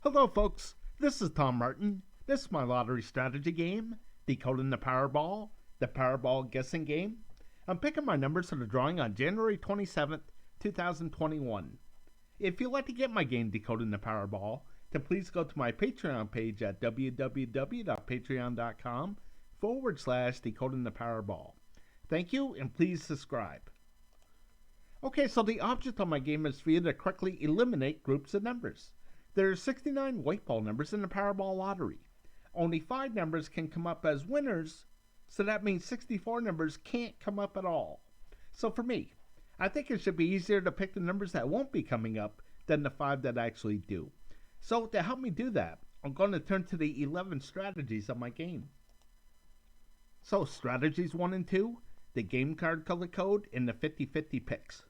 Hello folks, this is Tom Martin. This is my lottery strategy game, Decoding the Powerball, the Powerball guessing game. I'm picking my numbers for the drawing on January 27th, 2021. If you'd like to get my game Decoding the Powerball, then please go to my Patreon page at www.patreon.com/Decoding the Powerball. Thank you and please subscribe. Okay, so the object of my game is for you to correctly eliminate groups of numbers. There are 69 white ball numbers in the Powerball lottery. Only 5 numbers can come up as winners, so that means 64 numbers can't come up at all. So for me, I think it should be easier to pick the numbers that won't be coming up than the 5 that actually do. So to help me do that, I'm going to turn to the 11 strategies of my game. So strategies 1 and 2, the game card color code, and the 50-50 picks.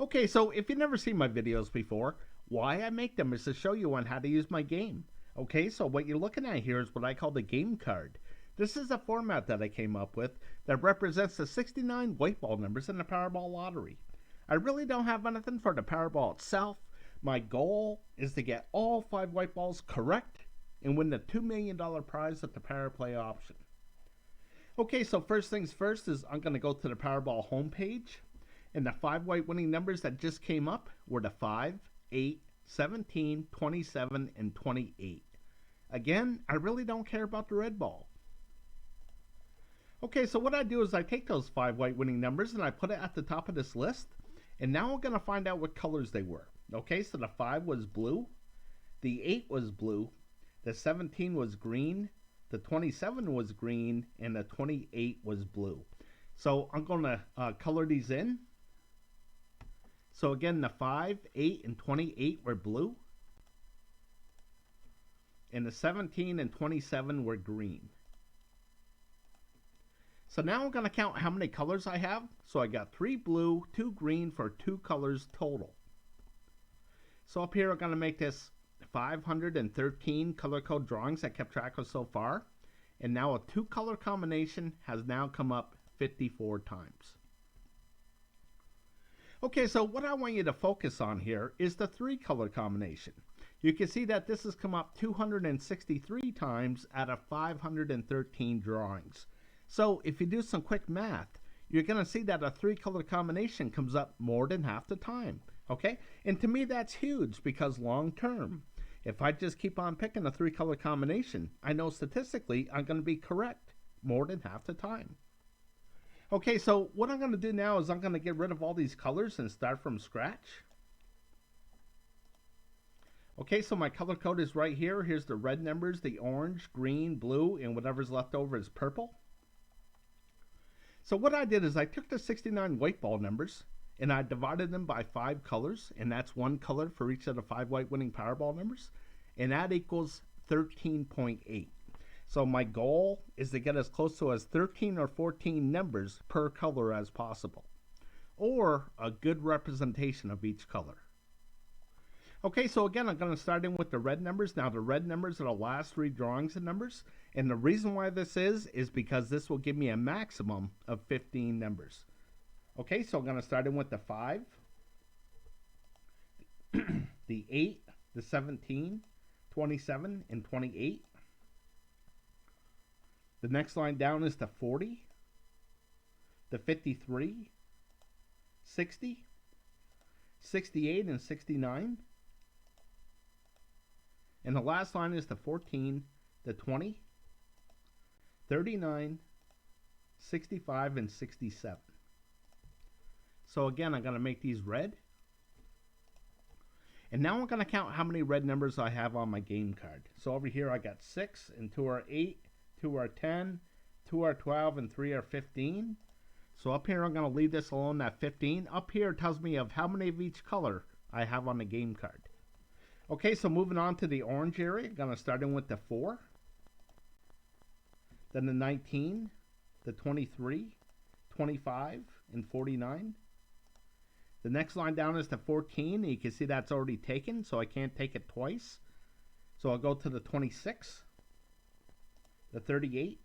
Okay, so if you've never seen my videos before, why I make them is to show you on how to use my game. Okay, so what you're looking at here is what I call the game card. This is a format that I came up with that represents the 69 white ball numbers in the Powerball lottery. I really don't have anything for the Powerball itself. My goal is to get all 5 white balls correct and win the $2 million prize at the Power Play option. Okay, so first things first is I'm going to go to the Powerball homepage. And the 5 white winning numbers that just came up were the 5, 8, 17, 27, and 28. Again, I really don't care about the red ball. Okay, so what I do is I take those 5 white winning numbers and I put it at the top of this list. And now I'm going to find out what colors they were. Okay, so the 5 was blue, the 8 was blue, the 17 was green, the 27 was green, and the 28 was blue. So I'm going to color these in. So again, the 5, 8, and 28 were blue. And the 17 and 27 were green. So now I'm going to count how many colors I have. So I got 3 blue, 2 green for 2 colors total. So up here I'm going to make this 513 color code drawings I kept track of so far. And now a 2 color combination has now come up 54 times. Okay, so what I want you to focus on here is the 3 color combination. You can see that this has come up 263 times out of 513 drawings. So if you do some quick math, you're going to see that a 3 color combination comes up more than half the time. Okay, and to me that's huge because long term, if I just keep on picking a 3 color combination, I know statistically I'm going to be correct more than half the time. Okay, so what I'm going to do now is I'm going to get rid of all these colors and start from scratch. Okay, so my color code is right here. Here's the red numbers, the orange, green, blue, and whatever's left over is purple. So what I did is I took the 69 white ball numbers and I divided them by 5 colors, and that's 1 color for each of the 5 white winning Powerball numbers, and that equals 13.8. So my goal is to get as close to as 13 or 14 numbers per color as possible, or a good representation of each color. Okay, so again, I'm going to start in with the red numbers. Now the red numbers are the last 3 drawings of numbers, and the reason why this is because this will give me a maximum of 15 numbers. Okay, so I'm going to start in with the 5, the 8, the 17, 27, and 28. The next line down is the 40, the 53, 60, 68, and 69. And the last line is the 14, the 20, 39, 65, and 67. So again, I'm going to make these red. And now I'm going to count how many red numbers I have on my game card. So over here I got 6, and 2 are 8. 2 are 10, 2 are 12, and 3 are 15. So up here I'm going to leave this alone at 15. Up here tells me of how many of each color I have on the game card. Okay, so moving on to the orange area, I'm going to start in with the 4, then the 19, the 23, 25, and 49. The next line down is the 14, and you can see that's already taken, so I can't take it twice. So I'll go to the 26, the 38,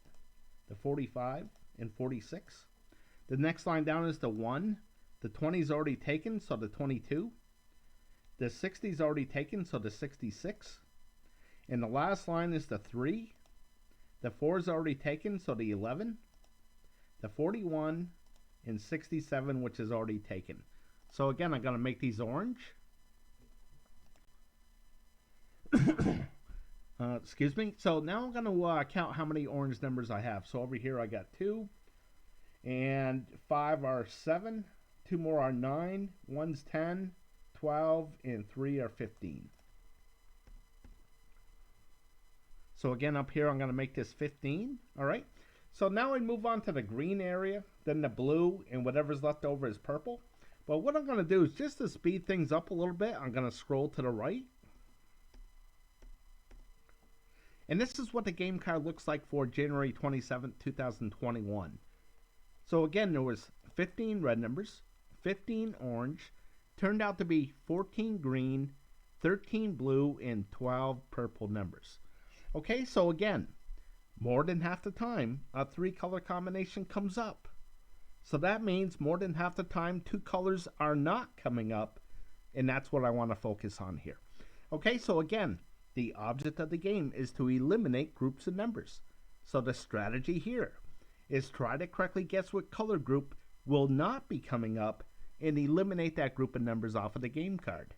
the 45, and 46. The next line down is the 1. The 20 is already taken, so the 22. The 60 is already taken, so the 66. And the last line is the 3. The 4 is already taken, so the 11. The 41 and 67, which is already taken. So again, I'm going to make these orange. Excuse me. So now I'm going to count how many orange numbers I have. So over here I got 2. And 5 are 7. 2 more are 9. 1's 10. 12. And 3 are 15. So again, up here I'm going to make this 15. Alright. So now I move on to the green area. Then the blue. And whatever's left over is purple. But what I'm going to do is just to speed things up a little bit, I'm going to scroll to the right. And this is what the game card looks like for January 27th, 2021. So again, there was 15 red numbers, 15 orange, turned out to be 14 green, 13 blue, and 12 purple numbers. Okay, so again, more than half the time, a 3-color combination comes up. So that means more than half the time, 2 colors are not coming up, and that's what I want to focus on here. Okay, so again, the object of the game is to eliminate groups of numbers. So the strategy here is try to correctly guess what color group will not be coming up and eliminate that group of numbers off of the game card.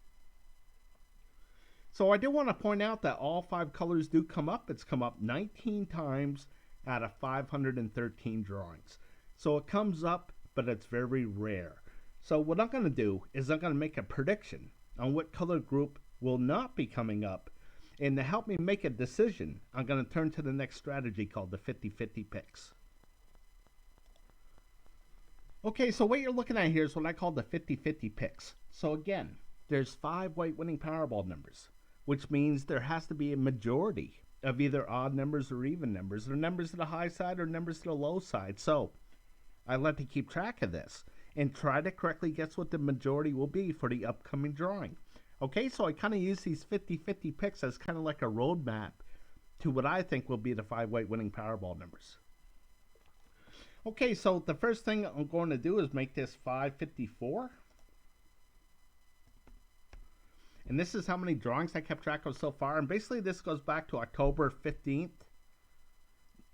So I do want to point out that all 5 colors do come up. It's come up 19 times out of 513 drawings. So it comes up, but it's very rare. So what I'm going to do is I'm going to make a prediction on what color group will not be coming up. And to help me make a decision, I'm going to turn to the next strategy called the 50-50 picks. Okay, so what you're looking at here is what I call the 50-50 picks. So again, there's 5 white winning Powerball numbers, which means there has to be a majority of either odd numbers or even numbers, or numbers to the high side or numbers to the low side. So I like to keep track of this and try to correctly guess what the majority will be for the upcoming drawing. Okay, so I kind of use these 50-50 picks as kind of like a roadmap to what I think will be the 5 white winning Powerball numbers. Okay, so the first thing I'm going to do is make this 554. And this is how many drawings I kept track of so far. And basically this goes back to October 15th,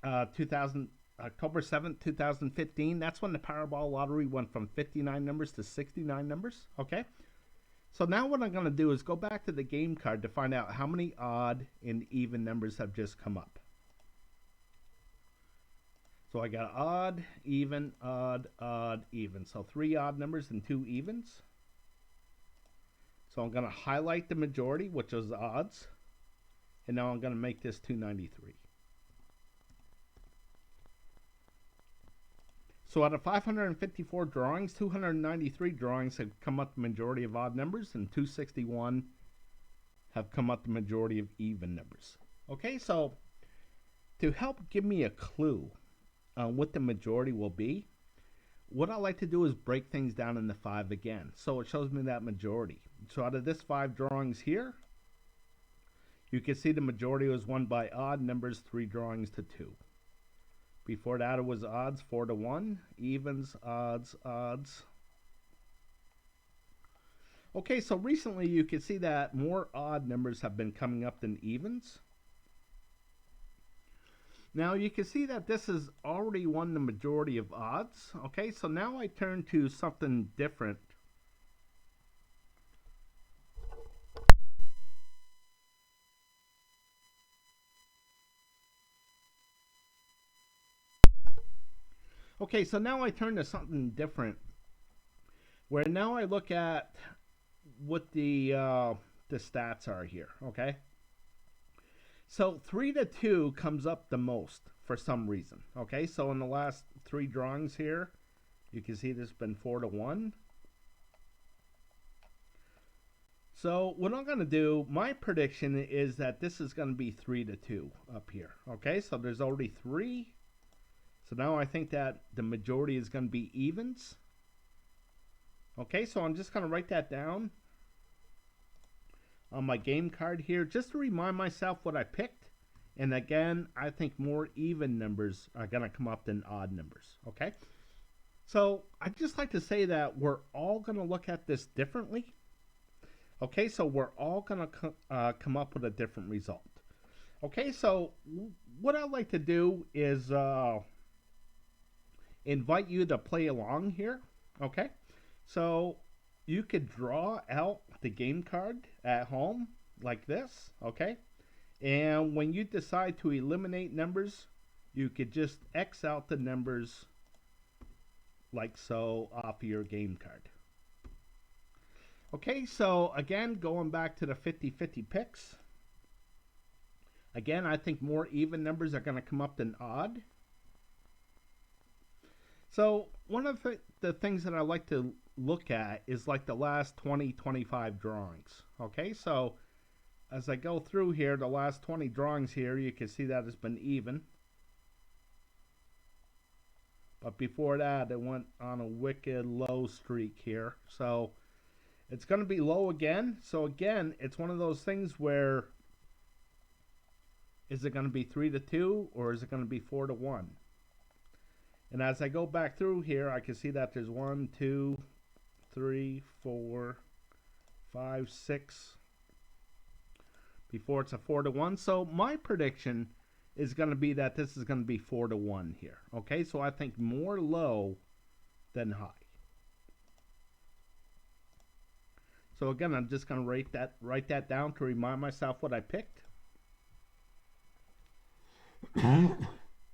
October 7th, 2015. That's when the Powerball lottery went from 59 numbers to 69 numbers. Okay. So now what I'm going to do is go back to the game card to find out how many odd and even numbers have just come up. So I got odd, even, odd, odd, even. So 3 odd numbers and 2 evens. So I'm going to highlight the majority, which is odds. And now I'm going to make this 293. So out of 554 drawings, 293 drawings have come up the majority of odd numbers, and 261 have come up the majority of even numbers. Okay, so to help give me a clue on what the majority will be, what I like to do is break things down into 5 again. So it shows me that majority. So out of this 5 drawings here, you can see the majority was won by odd numbers 3 drawings to 2. Before that, it was odds 4 to 1, evens, odds, odds. Okay, so recently you can see that more odd numbers have been coming up than evens. Now you can see that this has already won the majority of odds. Okay, so now I turn to something different. Okay, so now I turn to something different, where now I look at what the stats are here. Okay, so 3 to 2 comes up the most for some reason. Okay, so in the last 3 drawings here, you can see there's been 4 to 1. So what I'm going to do, my prediction is that this is going to be 3 to 2 up here. Okay, so there's already 3. So now I think that the majority is going to be evens. Okay, so I'm just going to write that down on my game card here just to remind myself what I picked. And again, I think more even numbers are going to come up than odd numbers. Okay, so I'd just like to say that we're all going to look at this differently. Okay, so we're all going to come up with a different result. Okay, so what I'd like to do is invite you to play along here. Okay, so you could draw out the game card at home like this. Okay, and when you decide to eliminate numbers, you could just X out the numbers like so off of your game card. Okay, so again, going back to the 50-50 picks. Again, I think more even numbers are going to come up than odd. So one of the things that I like to look at is like the last 20, 25 drawings. Okay, so as I go through here, the last 20 drawings here, you can see that it's been even. But before that, it went on a wicked low streak here. So it's going to be low again. So again, it's one of those things where is it going to be 3-2 or is it going to be 4-1? And as I go back through here, I can see that there's 1, 2, 3, 4, 5, 6 before it's a 4-1. So my prediction is going to be that this is going to be 4-1 here. Okay, so I think more low than high. So again, I'm just going to write that down to remind myself what I picked.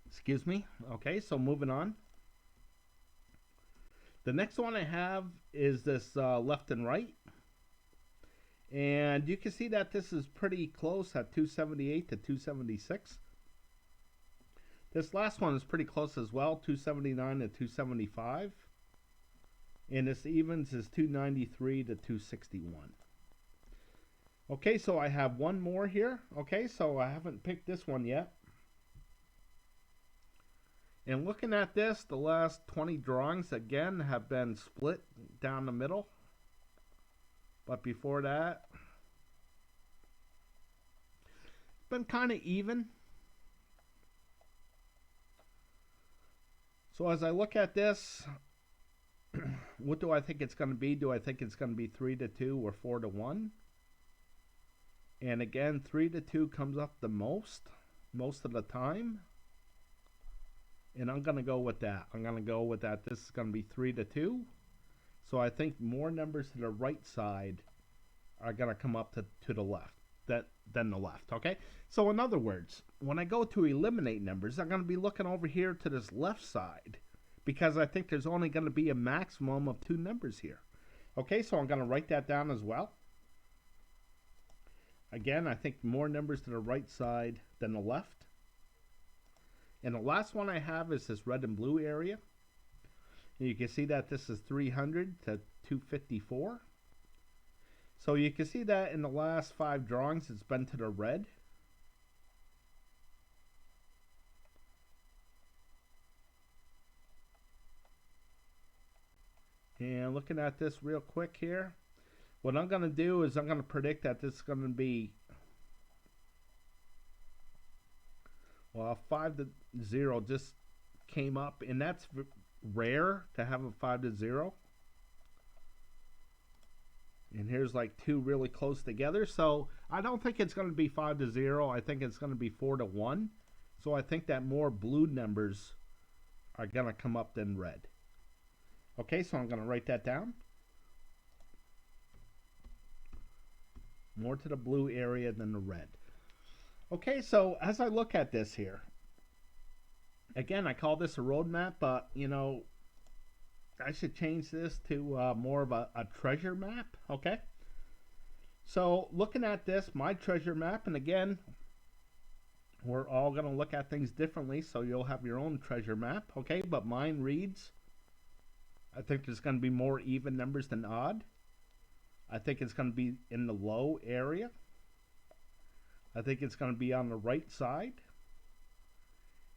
Excuse me. Okay, so moving on. The next one I have is this left and right. And you can see that this is pretty close at 278 to 276. This last one is pretty close as well, 279 to 275. And this evens is 293 to 261. Okay, so I have one more here. Okay, so I haven't picked this one yet. And looking at this, the last 20 drawings again have been split down the middle. But before that, it's been kind of even. So as I look at this, what do I think it's going to be? Do I think it's going to be 3-2 or 4-1? And again, 3-2 comes up the most of the time. And I'm going to go with that. I'm going to go with that. This is going to be 3-2. So I think more numbers to the right side are going to come up to the left than the left. Okay? So in other words, when I go to eliminate numbers, I'm going to be looking over here to this left side because I think there's only going to be a maximum of 2 numbers here. Okay, so I'm going to write that down as well. Again, I think more numbers to the right side than the left. And the last one I have is this red and blue area. And you can see that this is 300 to 254. So you can see that in the last 5 drawings, it's been to the red. And looking at this real quick here, what I'm going to do is I'm going to predict that this is going to be, well, 5-0 just came up, and that's rare to have a 5-0. And here's like 2 really close together. So I don't think it's going to be 5-0. I think it's going to be 4-1. So I think that more blue numbers are going to come up than red. Okay, so I'm going to write that down. More to the blue area than the red. Okay, so as I look at this here, again, I call this a roadmap, but, you know, I should change this to more of a treasure map, okay? So looking at this, my treasure map, and again, we're all going to look at things differently, so you'll have your own treasure map, okay? But mine reads, I think there's going to be more even numbers than odd. I think it's going to be in the low area. I think it's going to be on the right side.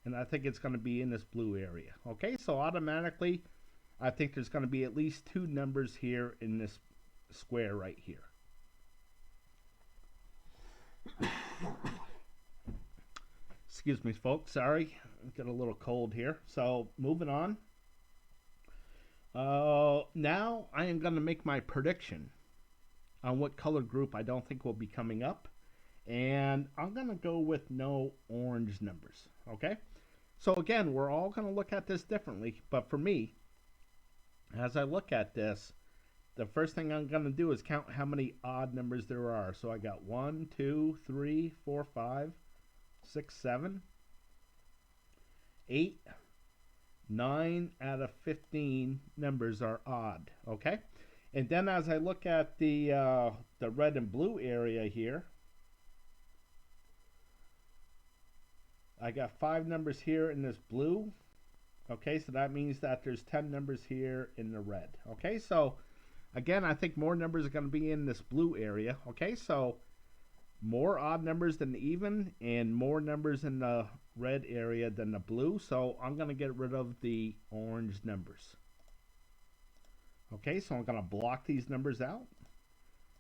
And I think it's going to be in this blue area. Okay, so automatically, I think there's going to be at least 2 numbers here in this square right here. Excuse me, folks. Sorry. Got a little cold here. So, moving on. Now, I am going to make my prediction on what color group I don't think will be coming up. And I'm going to go with no orange numbers, okay? So again, we're all going to look at this differently, but for me, as I look at this, the first thing I'm going to do is count how many odd numbers there are. So I got 1, 2, 3, 4, 5, 6, 7, 8, 9 out of 15 numbers are odd, okay? And then as I look at the red and blue area here, I got 5 numbers here in this blue. Okay, so that means that there's 10 numbers here in the red. Okay, so again, I think more numbers are going to be in this blue area. Okay, so more odd numbers than even and more numbers in the red area than the blue. So I'm going to get rid of the orange numbers. Okay, so I'm going to block these numbers out.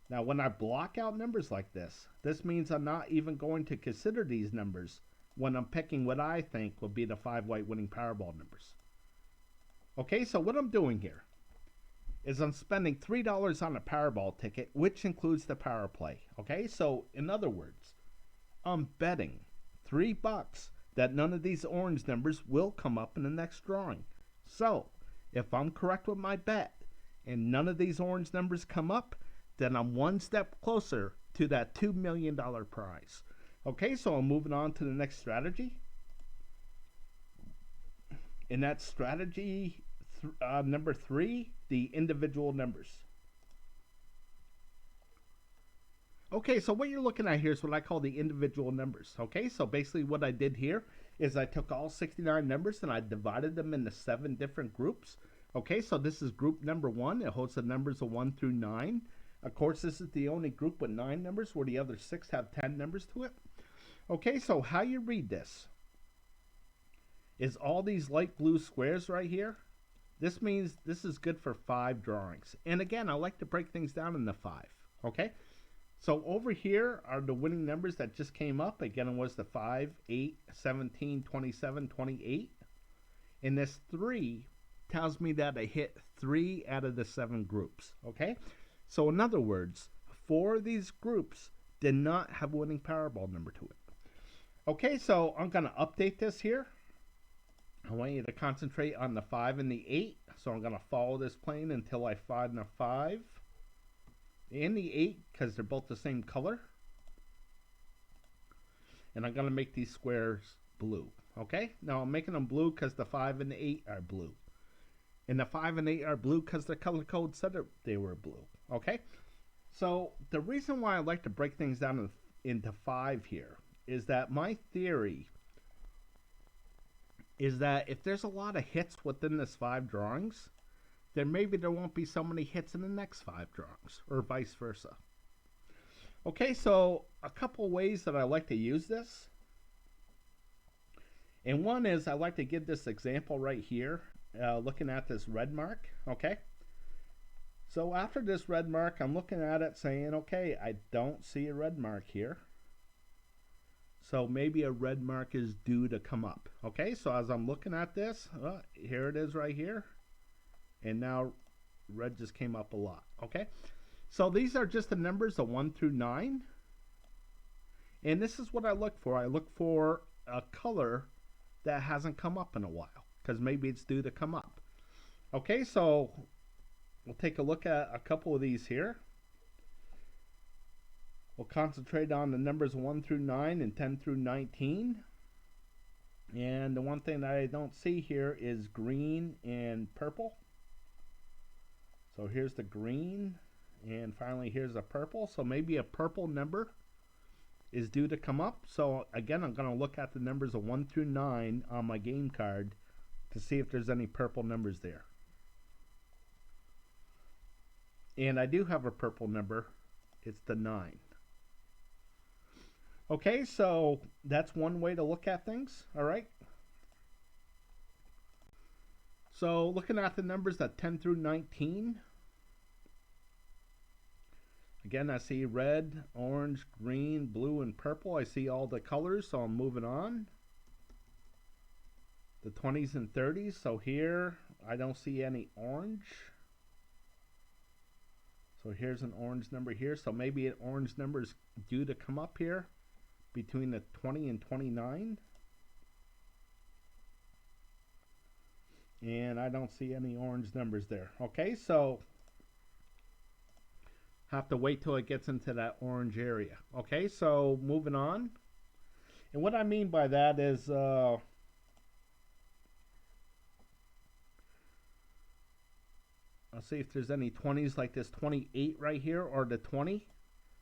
Now, when I block out numbers like this, this means I'm not even going to consider these numbers when I'm picking what I think will be the 5 white winning Powerball numbers. Okay, so what I'm doing here is I'm spending $3 on a Powerball ticket, which includes the Power Play. Okay, so in other words, I'm betting $3 that none of these orange numbers will come up in the next drawing. So if I'm correct with my bet and none of these orange numbers come up, then I'm one step closer to that $2 million prize. Okay, so I'm moving on to the next strategy. And that's strategy number 3, the individual numbers. Okay, so what you're looking at here is what I call the individual numbers. Okay, so basically what I did here is I took all 69 numbers and I divided them into 7 different groups. Okay, so this is group number 1. It holds the numbers of 1 through 9. Of course, this is the only group with 9 numbers, where the other 6 have 10 numbers to it. Okay, so how you read this is all these light blue squares right here. This means this is good for 5 drawings. And again, I like to break things down into 5. Okay, so over here are the winning numbers that just came up. Again, it was the 5, 8, 17, 27, 28. And this 3 tells me that I hit 3 out of the 7 groups. Okay, so in other words, 4 of these groups did not have a winning Powerball number to it. Okay, so I'm going to update this here. I want you to concentrate on the 5 and the 8. So I'm going to follow this plane until I find the 5 and the 8, because they're both the same color. And I'm going to make these squares blue. Okay, now I'm making them blue because the 5 and the 8 are blue. And the 5 and 8 are blue because the color code said they were blue. Okay, so the reason why I like to break things down into 5 here is that my theory is that if there's a lot of hits within this 5 drawings, then maybe there won't be so many hits in the next 5 drawings, or vice versa. Okay, so a couple ways that I like to use this. And one is I like to give this example right here, looking at this red mark. Okay, so after this red mark, I'm looking at it saying, okay, I don't see a red mark here. So maybe a red mark is due to come up. Okay, so as I'm looking at this, here it is right here. And now red just came up a lot. Okay, so these are just the numbers of 1 through 9. And this is what I look for. I look for a color that hasn't come up in a while, because maybe it's due to come up. Okay, so we'll take a look at a couple of these here. We'll concentrate on the numbers 1 through 9 and 10 through 19. And the one thing that I don't see here is green and purple. So here's the green, and finally here's a purple. So maybe a purple number is due to come up. So again, I'm going to look at the numbers of 1 through 9 on my game card to see if there's any purple numbers there. And I do have a purple number. It's the 9. Okay, so that's one way to look at things. All right. So looking at the numbers at 10 through 19. Again, I see red, orange, green, blue, and purple. I see all the colors, so I'm moving on. The 20s and 30s. So here, I don't see any orange. So here's an orange number here. So maybe an orange number is due to come up here between the 20 and 29. And I don't see any orange numbers there. Okay, so have to wait till it gets into that orange area. Okay, so moving on. And what I mean by that is I'll see if there's any 20s like this 28 right here or the 20.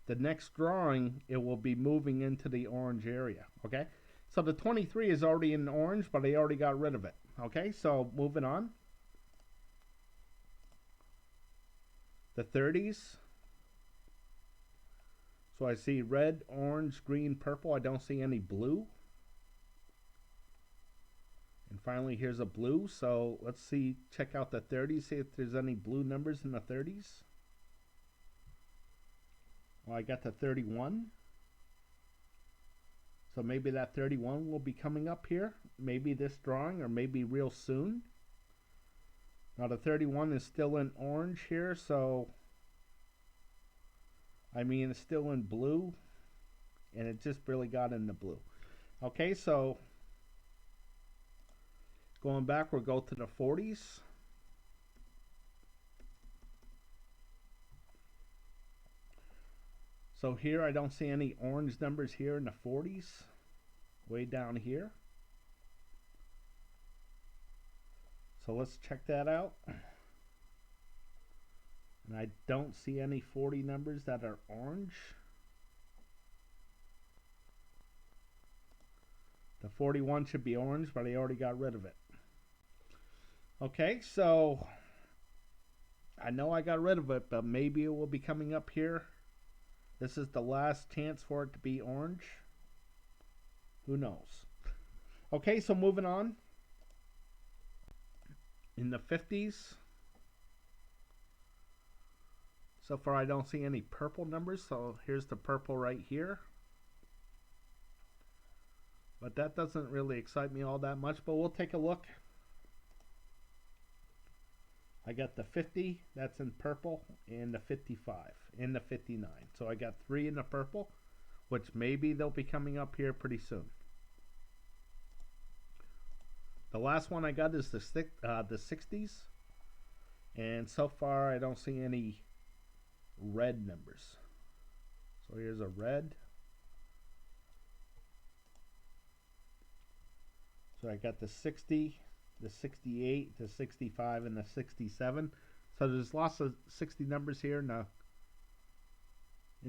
The next drawing, it will be moving into the orange area. Okay, so the 23 is already in orange, but I already got rid of it. Okay, so moving on. The 30s. So I see red, orange, green, purple. I don't see any blue. And finally, here's a blue. So let's see, check out the 30s, see if there's any blue numbers in the 30s. Well, I got the 31. So maybe that 31 will be coming up here. Maybe this drawing or maybe real soon. Now the 31 is still in orange here, so I mean it's still in blue, and it just barely got into blue. Okay, so going back, we'll go to the 40s. So here I don't see any orange numbers here in the 40s, way down here. So let's check that out. And I don't see any 40 numbers that are orange. The 41 should be orange, but I already got rid of it. Okay, so I know I got rid of it, but maybe it will be coming up here. This is the last chance for it to be orange. Who knows? Okay, so moving on. In the 50s. So far I don't see any purple numbers, so here's the purple right here. But that doesn't really excite me all that much, but we'll take a look. I got the 50, that's in purple, and the 55, and the 59. So I got 3 in the purple, which maybe they'll be coming up here pretty soon. The last one I got is the 60s, and so far I don't see any red numbers. So here's a red. So I got the 60, the 68, the 65, and the 67. So there's lots of 60 numbers here in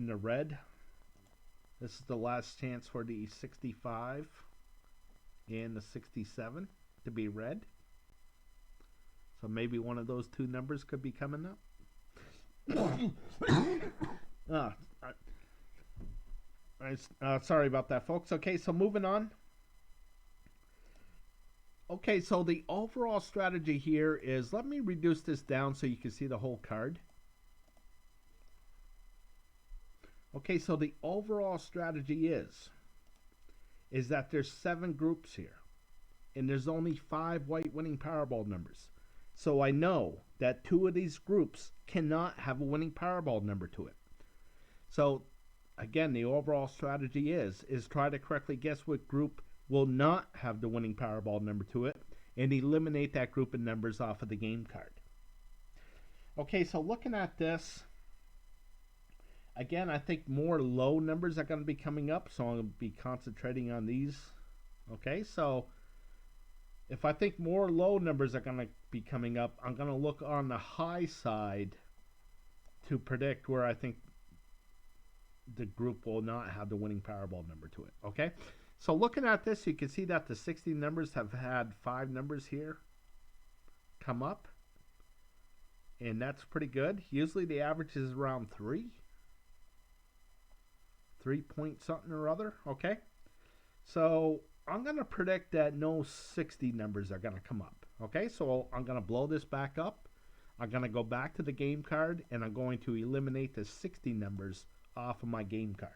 the red. This is the last chance for the 65 and the 67 to be red. So maybe one of those two numbers could be coming up. Sorry about that, folks. Okay, so moving on. Okay, so the overall strategy here is, let me reduce this down so you can see the whole card. Okay, so the overall strategy is that there's 7 groups here, and there's only 5 white winning Powerball numbers. So I know that 2 of these groups cannot have a winning Powerball number to it. So again, the overall strategy is try to correctly guess what group will not have the winning Powerball number to it, and eliminate that group of numbers off of the game card. Okay, so looking at this, again, I think more low numbers are going to be coming up, so I'm going to be concentrating on these. Okay, so if I think more low numbers are going to be coming up, I'm going to look on the high side to predict where I think the group will not have the winning Powerball number to it. Okay, so looking at this, you can see that the 60 numbers have had 5 numbers here come up, and that's pretty good. Usually the average is around 3 point something or other. Okay, so I'm going to predict that no 60 numbers are going to come up. Okay, so I'm going to blow this back up. I'm going to go back to the game card, and I'm going to eliminate the 60 numbers off of my game card.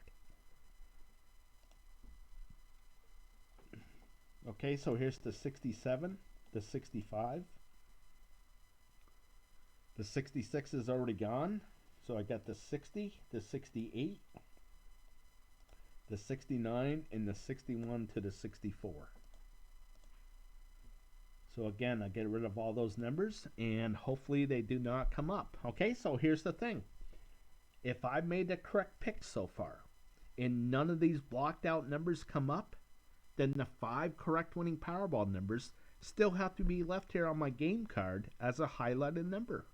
Okay, so here's the 67, the 65. The 66 is already gone, So I got the 60, the 68, the 69, and the 61 to the 64. So again, I get rid of all those numbers and hopefully they do not come up. Okay, so here's the thing. If I made the correct pick so far and none of these blocked out numbers come up, then the 5 correct winning Powerball numbers still have to be left here on my game card as a highlighted number.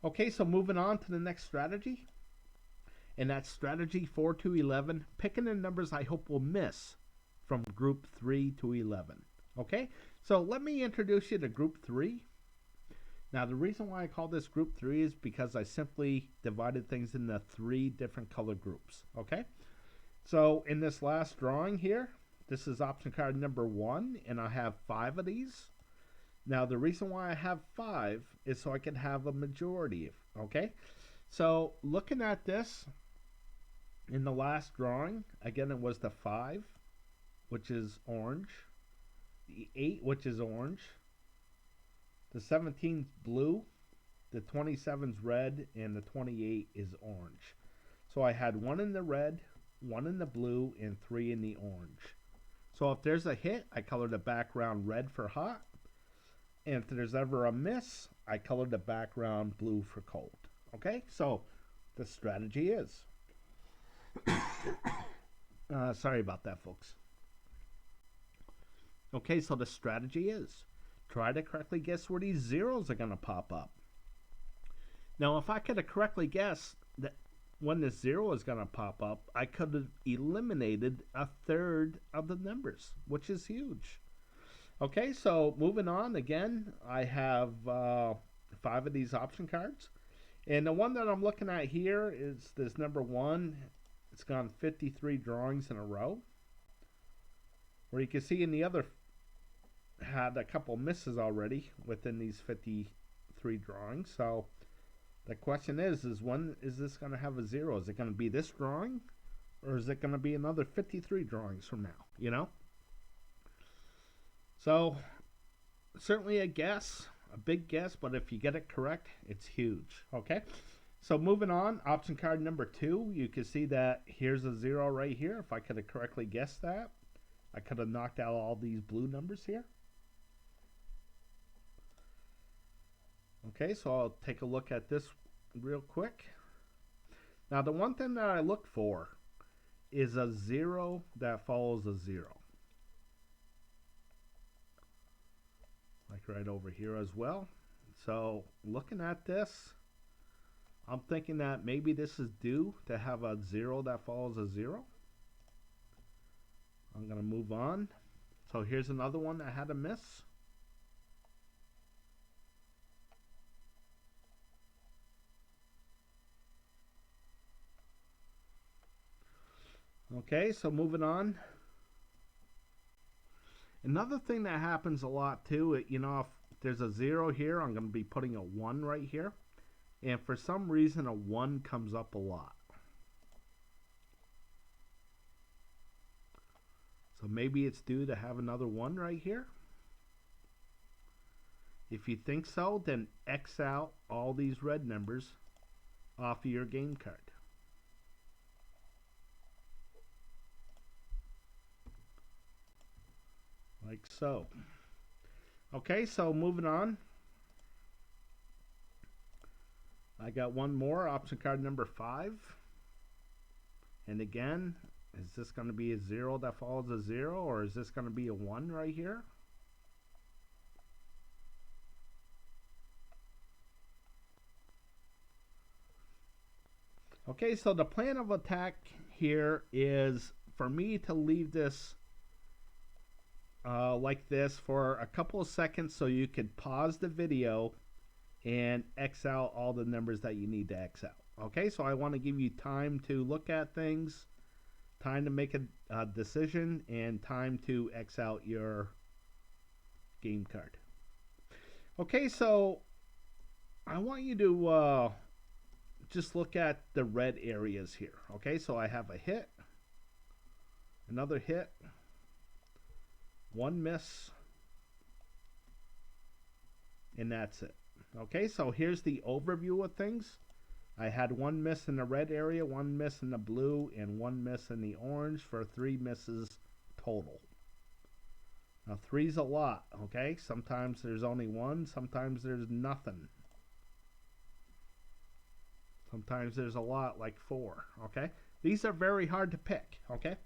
Okay, so moving on to the next strategy. And that's strategy 4 to 11, picking the numbers I hope will miss from group 3 to 11. Okay, so let me introduce you to group 3. Now, the reason why I call this group 3 is because I simply divided things into 3 different color groups. Okay, so in this last drawing here, this is option card number 1, and I have 5 of these. Now, the reason why I have 5 is so I can have a majority. Okay, so looking at this, in the last drawing, again, it was the 5, which is orange, the 8, which is orange, the 17's blue, the 27's red, and the 28 is orange. So I had 1 in the red, 1 in the blue, and 3 in the orange. So if there's a hit, I color the background red for hot. And if there's ever a miss, I color the background blue for cold. Okay, so the strategy is... sorry about that, folks. Okay, so the strategy is try to correctly guess where these zeros are going to pop up. Now, if I could have correctly guessed that when the 0 is going to pop up, I could have eliminated a third of the numbers, which is huge. Okay, so moving on, again, I have 5 of these option cards. And the one that I'm looking at here is this number 1. It's gone 53 drawings in a row. Where you can see in the other had a couple misses already within these 53 drawings. So the question is when is this going to have a 0? Is it going to be this drawing? Or is it going to be another 53 drawings from now? You know? So certainly a guess, a big guess, but if you get it correct, it's huge. Okay? So moving on, option card number 2, you can see that here's a 0 right here. If I could have correctly guessed that, I could have knocked out all these blue numbers here. Okay, so I'll take a look at this real quick. Now, the one thing that I look for is a 0 that follows a 0. Like right over here as well. So looking at this, I'm thinking that maybe this is due to have a 0 that follows a 0. I'm going to move on. So here's another one that had a miss. Okay, so moving on. Another thing that happens a lot too, you know, if there's a 0 here, I'm going to be putting a 1 right here. And for some reason, a 1 comes up a lot. So maybe it's due to have another 1 right here. If you think so, then X out all these red numbers off of your game card. Like so. Okay, so moving on. I got one more, option card number 5. And again, is this going to be a 0 that follows a 0, or is this going to be a 1 right here? Okay, so the plan of attack here is for me to leave this like this for a couple of seconds so you could pause the video and X out all the numbers that you need to X out. Okay, so I want to give you time to look at things, time to make a decision, and time to X out your game card. Okay, so I want you to just look at the red areas here. Okay, so I have a hit, another hit, one miss, and that's it. Okay, so here's the overview of things. I had one miss in the red area, one miss in the blue, and one miss in the orange for 3 misses total. Now 3's a lot, okay? Sometimes there's only one, sometimes there's nothing. Sometimes there's a lot, like 4, okay? These are very hard to pick, okay?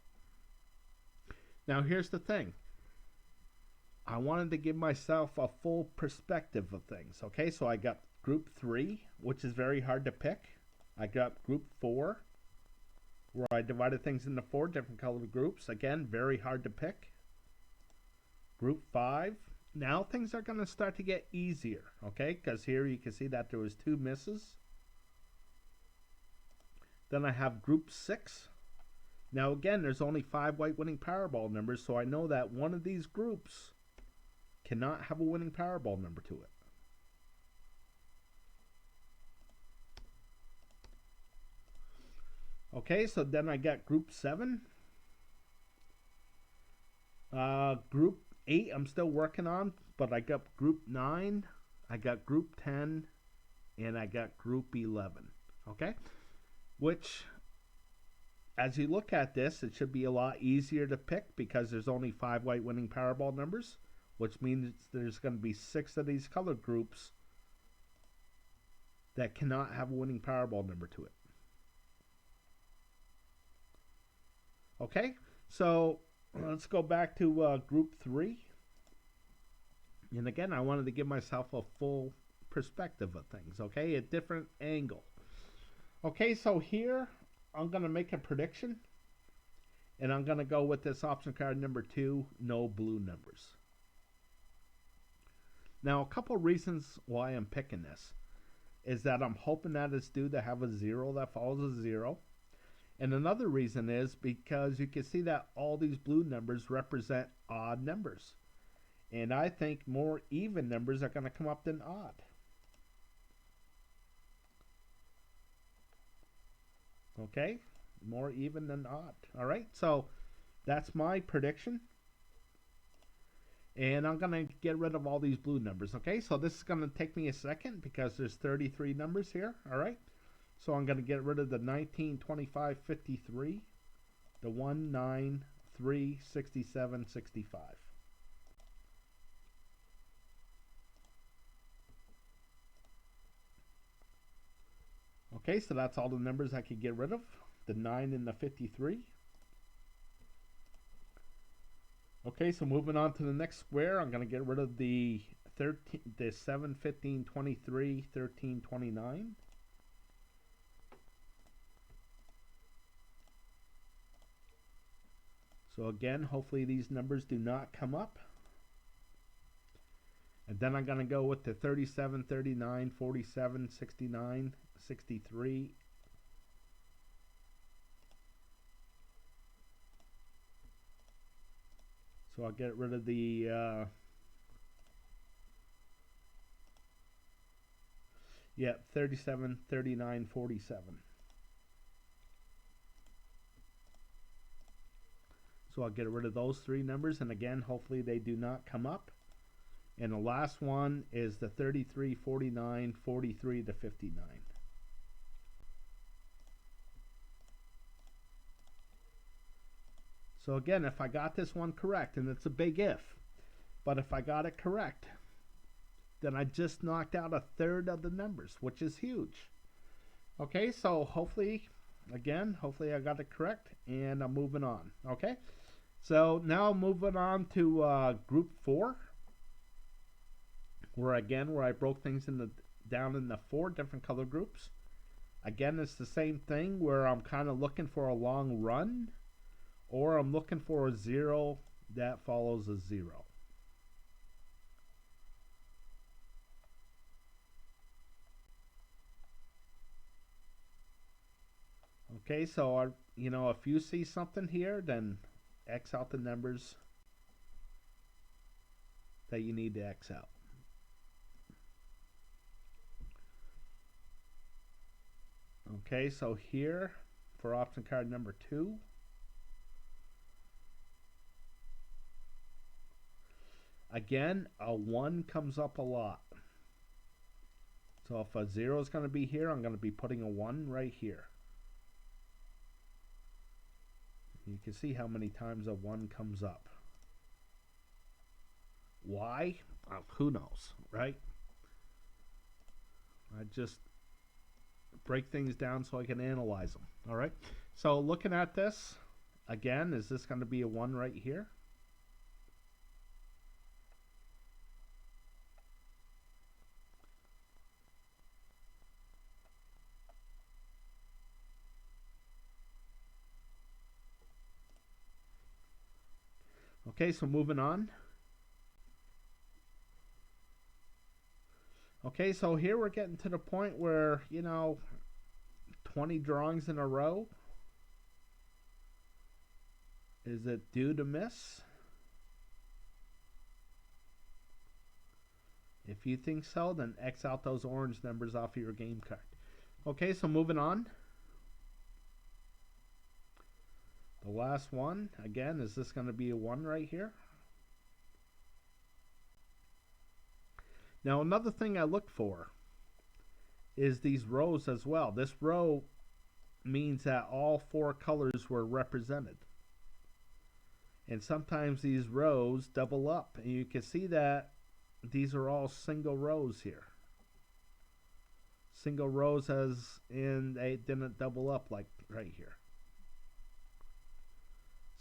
Now here's the thing. I wanted to give myself a full perspective of things, okay? So I got group 3, which is very hard to pick. I got group 4, where I divided things into 4 different colored groups. Again, very hard to pick. Group 5. Now things are going to start to get easier, okay? Because here you can see that there was 2 misses. Then I have group 6. Now again, there's only 5 white winning Powerball numbers, so I know that one of these groups cannot have a winning Powerball number to it. Okay, so then I got group 7. Group 8 I'm still working on, but I got group 9, I got group 10, and I got group 11. Okay? Which, as you look at this, it should be a lot easier to pick because there's only 5 white winning Powerball numbers, which means there's going to be 6 of these color groups that cannot have a winning Powerball number to it. Okay, so let's go back to group 3. And again, I wanted to give myself a full perspective of things, okay? A different angle. Okay, so here I'm going to make a prediction. And I'm going to go with this option card number 2, no blue numbers. Now, a couple reasons why I'm picking this is that I'm hoping that it's due to have a 0 that follows a 0. And another reason is because you can see that all these blue numbers represent odd numbers. And I think more even numbers are going to come up than odd. Okay? More even than odd. Alright, so that's my prediction. And I'm going to get rid of all these blue numbers. Okay, so this is going to take me a second because there's 33 numbers here. Alright? So I'm going to get rid of the 19, 25, 53, the 1, 9, 3, 67, 65. Okay, so that's all the numbers I could get rid of. The 9 and the 53. Okay, so moving on to the next square, I'm going to get rid of the 7, 15, 23, 13, 29. So again, hopefully these numbers do not come up. And then I'm going to go with the 37, 39, 47, 69, 63. So I'll get rid of the 37, 39, 47. So I'll get rid of those 3 numbers, and again, hopefully they do not come up. And the last one is the 33, 49, 43 to 59. So again, if I got this one correct, and it's a big if, but if I got it correct, then I just knocked out a third of the numbers, which is huge. Okay, so hopefully I got it correct, and I'm moving on. Okay, so now moving on to group 4, where I broke things down into 4 different color groups. Again, it's the same thing where I'm kind of looking for a long run, or I'm looking for a 0 that follows a 0. Okay, so if you see something here, then X out the numbers that you need to X out. Okay, so here for option card number 2, again, a 1 comes up a lot. So if a 0 is going to be here, I'm going to be putting a 1 right here. You can see how many times a 1 comes up. Why? Who knows, right? I just break things down so I can analyze them. All right. So looking at this, again, is this going to be a 1 right here? Okay, so moving on. Okay, so here we're getting to the point where, 20 drawings in a row. Is it due to miss? If you think so, then X out those orange numbers off of your game card. Okay, so moving on. The last one, again, is this going to be a 1 right here? Now, another thing I look for is these rows as well. This row means that all 4 colors were represented. And sometimes these rows double up. And you can see that these are all single rows here. Single rows as in they didn't double up like right here.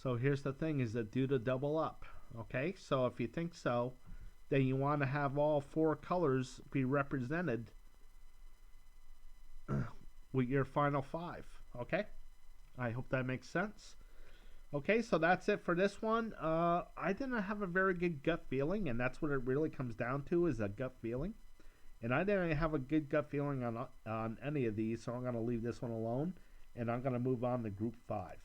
So here's the thing, is it due to double up? Okay, so if you think so, then you want to have all 4 colors be represented with your final 5. Okay, I hope that makes sense. Okay, so that's it for this one. I didn't have a very good gut feeling, and that's what it really comes down to, is a gut feeling. And I didn't have a good gut feeling on any of these, so I'm going to leave this one alone, and I'm going to move on to group 5.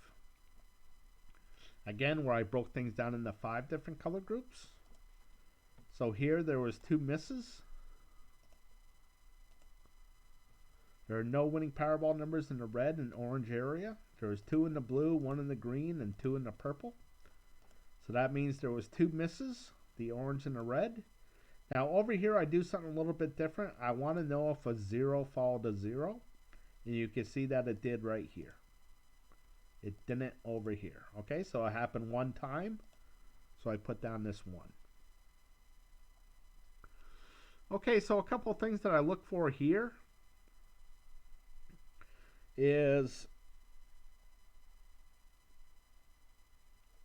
Again, where I broke things down into 5 different color groups. So here there was 2 misses. There are no winning Powerball numbers in the red and orange area. There was 2 in the blue, 1 in the green, and 2 in the purple. So that means there was 2 misses, the orange and the red. Now over here I do something a little bit different. I want to know if a 0 followed a 0. And you can see that it did right here. It didn't over here. Okay, so it happened 1 time. So I put down this 1. Okay, so a couple of things that I look for here is,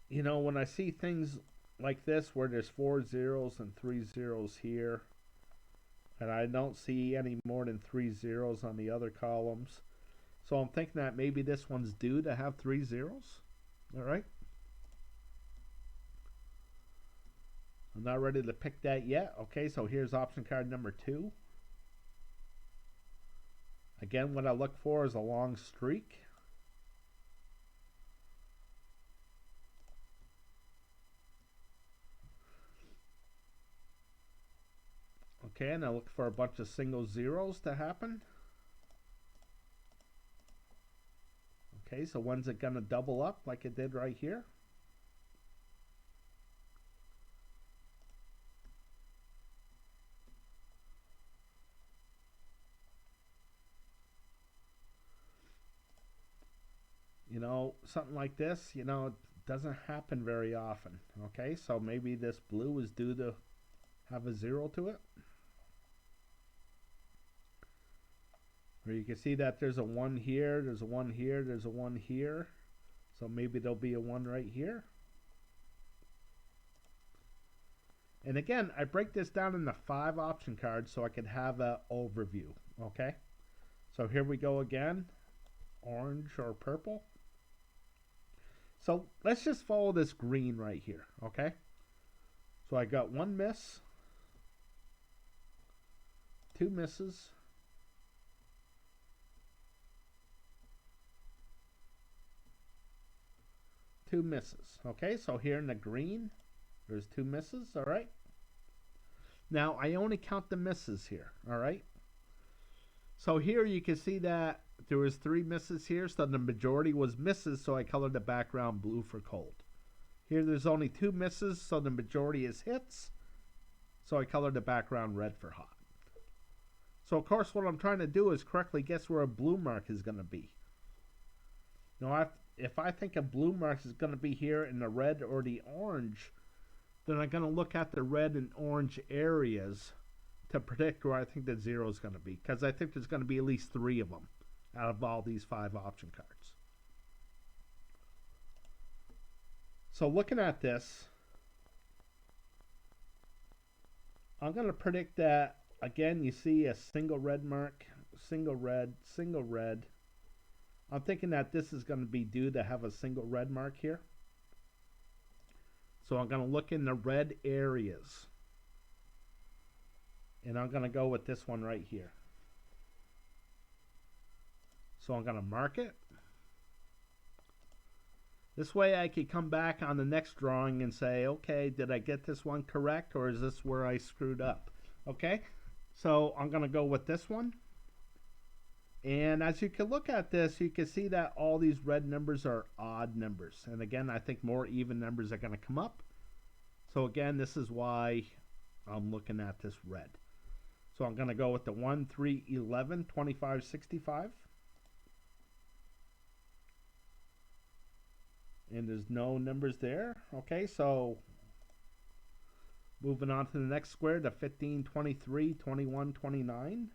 when I see things like this where there's 4 zeros and 3 zeros here, and I don't see any more than 3 zeros on the other columns. So I'm thinking that maybe this one's due to have 3 zeros. All right. I'm not ready to pick that yet. Okay, so here's option card number 2. Again, what I look for is a long streak. Okay, and I look for a bunch of single zeros to happen. Okay, so when's it going to double up like it did right here? Something like this, it doesn't happen very often. Okay, so maybe this blue is due to have a 0 to it. Or you can see that there's a 1 here, there's a 1 here, there's a 1 here. So maybe there'll be a 1 right here. And again, I break this down into 5 option cards so I can have an overview. Okay, so here we go again. Orange or purple. So let's just follow this green right here. Okay, so I got 1 miss, 2 misses, 2 misses. Okay, so here in the green, there's 2 misses. All right. Now I only count the misses here. All right. So here you can see that there was 3 misses here, so the majority was misses, so I colored the background blue for cold. Here there's only 2 misses, so the majority is hits, so I colored the background red for hot. So of course what I'm trying to do is correctly guess where a blue mark is going to be. Now if I think a blue mark is going to be here in the red or the orange, then I'm going to look at the red and orange areas to predict where I think the zero is going to be, because I think there's going to be at least 3 of them out of all these 5 option cards. So looking at this, I'm going to predict that, again, you see a single red mark, single red, single red. I'm thinking that this is going to be due to have a single red mark here. So I'm going to look in the red areas. And I'm going to go with this one right here. So I'm going to mark it. This way I could come back on the next drawing and say, okay, did I get this one correct, or is this where I screwed up? Okay, so I'm going to go with this one. And as you can look at this, you can see that all these red numbers are odd numbers. And again, I think more even numbers are going to come up. So again, this is why I'm looking at this red. So I'm going to go with the 1, 3, 11, 25, 65. And there's no numbers there. Okay, so moving on to the next square, the 15, 23, 21, 29.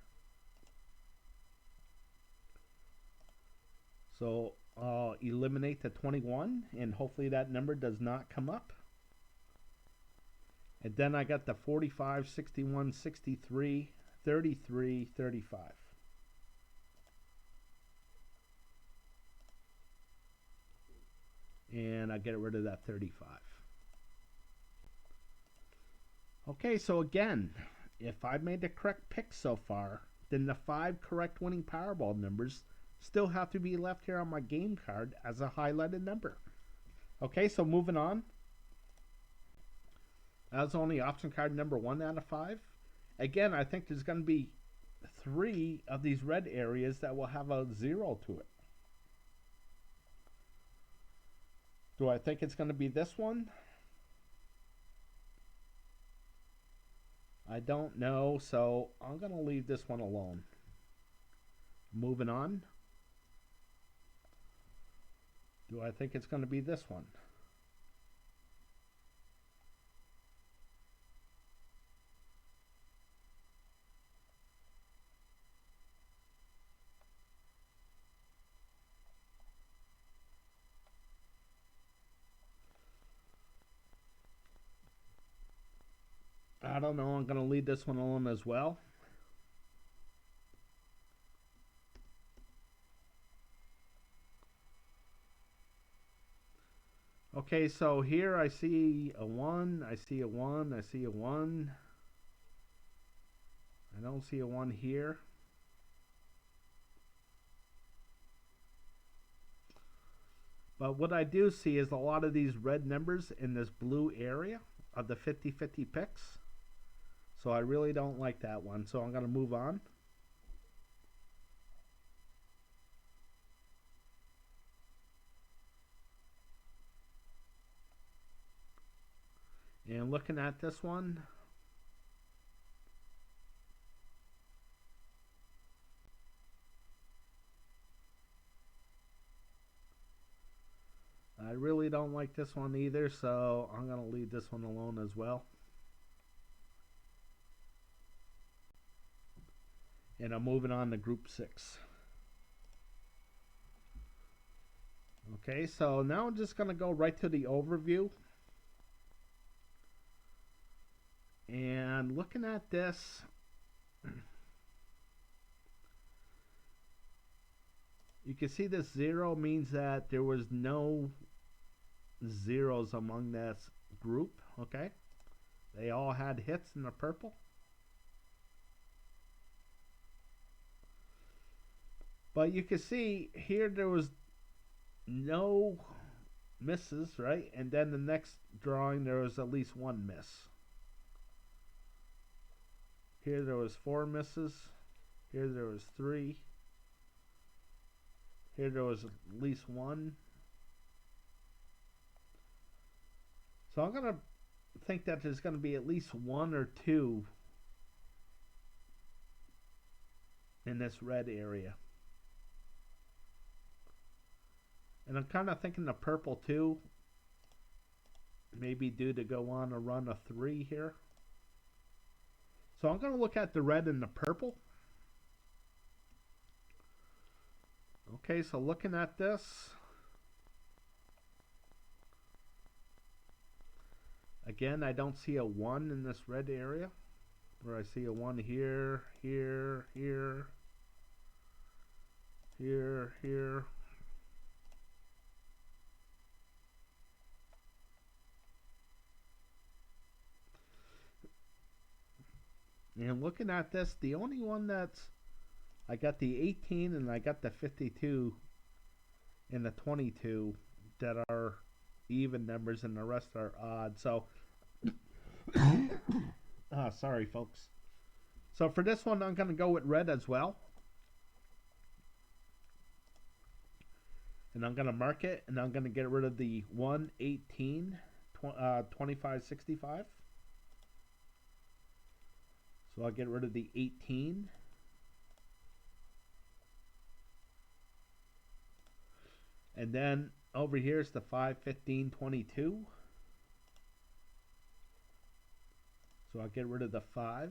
So I'll eliminate the 21, and hopefully that number does not come up. And then I got the 45, 61, 63, 33, 35. And I get rid of that 35. Okay, so again, if I made the correct pick so far, then the 5 correct winning Powerball numbers still have to be left here on my game card as a highlighted number. Okay, so moving on. That was only option card number 1 out of 5. Again, I think there's going to be 3 of these red areas that will have a 0 to it. Do I think it's going to be this one? I don't know, so I'm going to leave this one alone. Moving on. Do I think it's going to be this one? I don't know. I'm going to leave this one alone as well. Okay, so here I see a 1, I see a 1, I see a 1. I don't see a 1 here. But what I do see is a lot of these red numbers in this blue area of the 50-50 picks. So I really don't like that one. So I'm going to move on. And looking at this one, I really don't like this one either, so I'm going to leave this one alone as well. And I'm moving on to group 6. Okay, so now I'm just going to go right to the overview. And looking at this, you can see this 0 means that there was no zeros among this group, okay? They all had hits in the purple. But you can see here there was no misses, right? And then the next drawing there was at least 1 miss. Here there was 4 misses. Here there was 3. Here there was at least 1. So I'm going to think that there's going to be at least 1 or 2 in this red area. And I'm kind of thinking the purple too. Maybe due to go on a run of 3 here. So I'm going to look at the red and the purple. Okay, so looking at this. Again, I don't see a 1 in this red area. Where I see a 1 here, here, here, here, here. And looking at this, the only one that's, I got the 18 and I got the 52 and the 22 that are even numbers, and the rest are odd. So, sorry folks. So for this one, I'm going to go with red as well. And I'm going to mark it, and I'm going to get rid of the 1, 18, 25, 65. So I'll get rid of the 18. And then over here is the 5, 15, 22. So I'll get rid of the 5.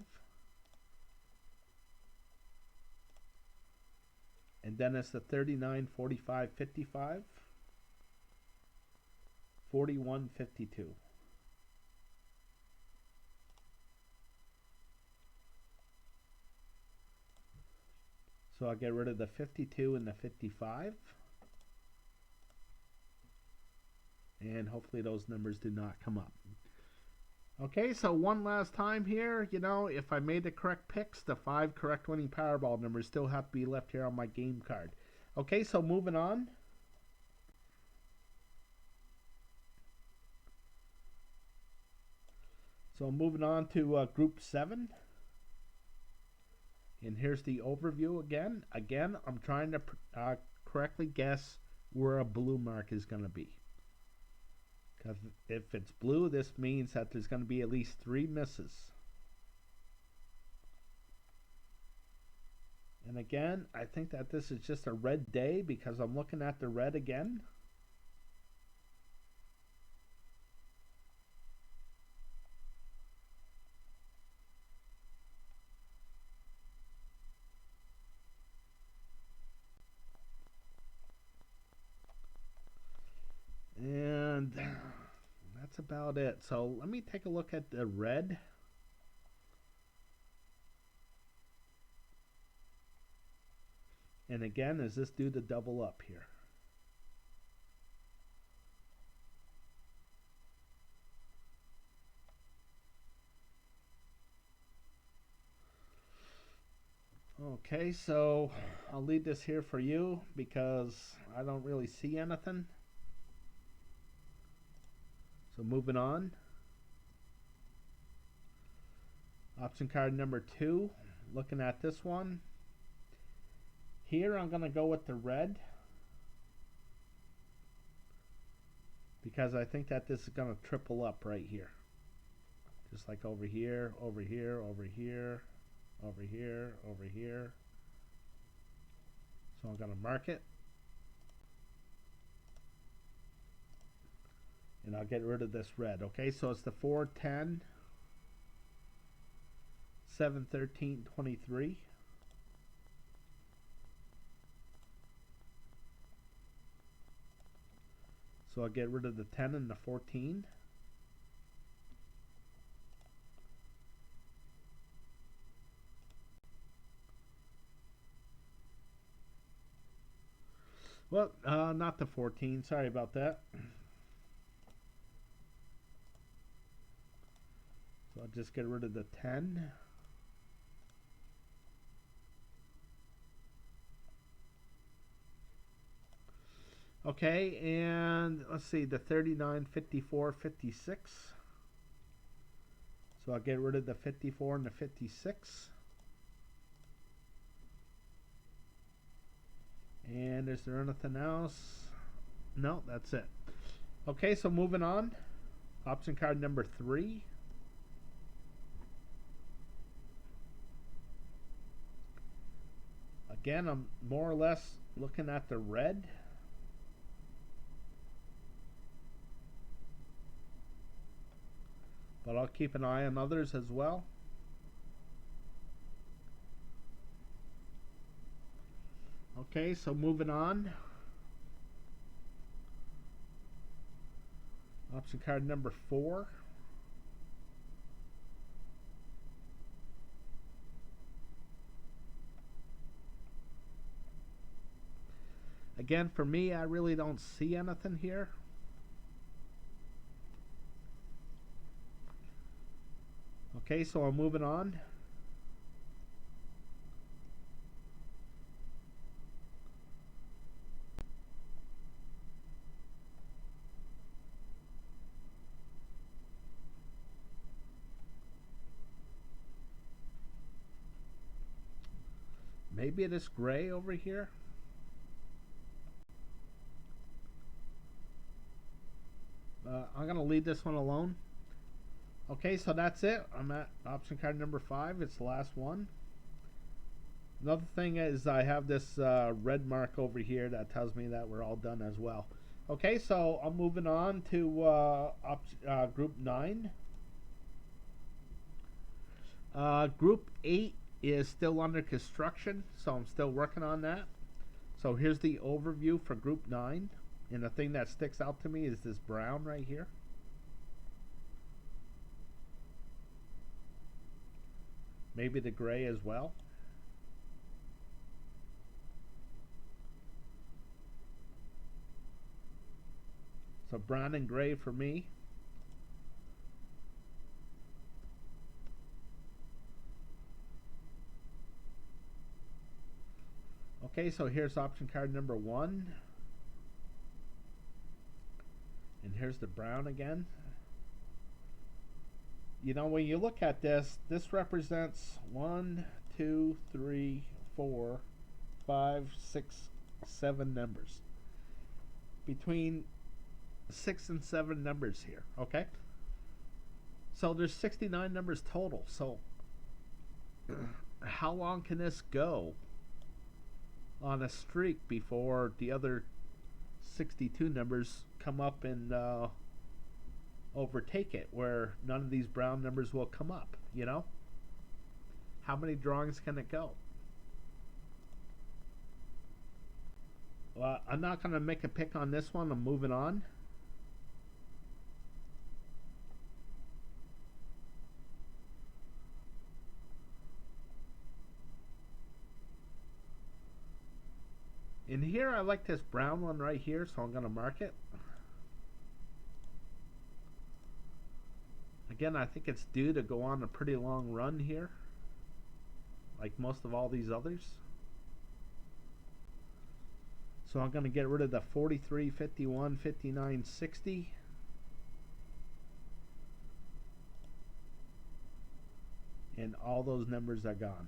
And then it's the 39, 45, 55, 41, 52. So I'll get rid of the 52 and the 55. And hopefully those numbers do not come up. Okay, so one last time here, you know, if I made the correct picks, the 5 correct winning Powerball numbers still have to be left here on my game card. Okay, so moving on. So moving on to Group 7. And here's the overview again. Again, I'm trying to correctly guess where a blue mark is going to be. Because if it's blue, this means that there's going to be at least 3 misses. And again, I think that this is just a red day because I'm looking at the red again. And that's about it. So let me take a look at the red. And again, is this due to double up here? Okay, so I'll leave this here for you because I don't really see anything. So moving on. Option card number 2. Looking at this one. Here I'm going to go with the red. Because I think that this is going to triple up right here. Just like over here, over here, over here, over here, over here. So I'm going to mark it. And I'll get rid of this red. Okay, so it's the 4, 10, 7, 13, 23. So I'll get rid of the 10 and the 14. Well, not the 14. Sorry about that. So I'll just get rid of the 10. Okay, and let's see, the 39, 54, 56. So I'll get rid of the 54 and the 56. And is there anything else? No, that's it. Okay, so moving on. Option card number 3. Again, I'm more or less looking at the red. But I'll keep an eye on others as well. Okay, so moving on. Option card number 4. Again, for me, I really don't see anything here. Okay, so I'm moving on. Maybe it is gray over here. I'm going to leave this one alone. Okay, so that's it. I'm at option card number 5. It's the last one. Another thing is I have this red mark over here that tells me that we're all done as well. Okay, so I'm moving on to group 9. Group 8 is still under construction, so I'm still working on that. So here's the overview for group 9. And the thing that sticks out to me is this brown right here. Maybe the gray as well. So brown and gray for me. Okay, so here's option card number 1. And here's the brown again. You know, when you look at this, this represents 1, 2, 3, 4, 5, 6, 7 numbers. Between 6 and 7 numbers here, okay? So there's 69 numbers total. So how long can this go on a streak before the other 62 numbers come up and overtake it, where none of these brown numbers will come up, you know? How many drawings can it go? Well, I'm not going to make a pick on this one. I'm moving on. In here, I like this brown one right here, so I'm going to mark it. Again, I think it's due to go on a pretty long run here, like most of all these others. So I'm going to get rid of the 43, 51, 59, 60. And all those numbers are gone.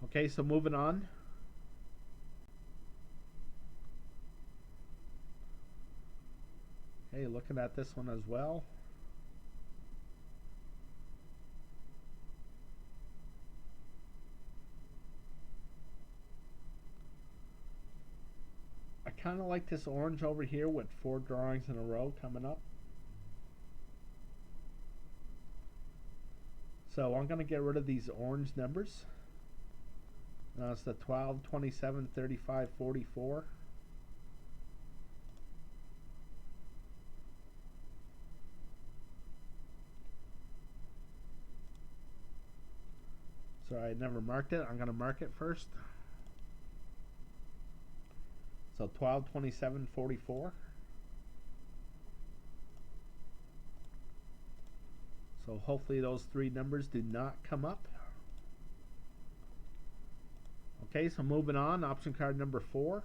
Okay, so moving on. Okay, looking at this one as well. I kind of like this orange over here with 4 drawings in a row coming up. So I'm going to get rid of these orange numbers. Now it's the 12, 27, 35, 44. So I never marked it. I'm going to mark it first. So 12, 27, 44. So hopefully those 3 numbers do not come up. Okay, so moving on, option card number 4.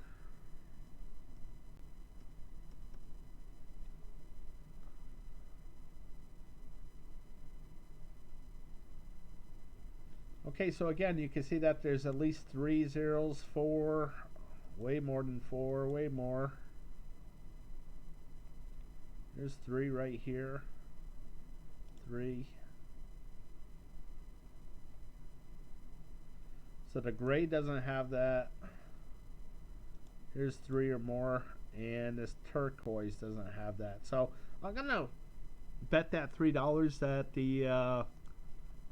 Okay, so again, you can see that there's at least 3 zeros, 4, way more than 4, way more. There's 3 right here, 3. So the gray doesn't have that. Here's 3 or more. And this turquoise doesn't have that. So I'm going to bet that $3 that the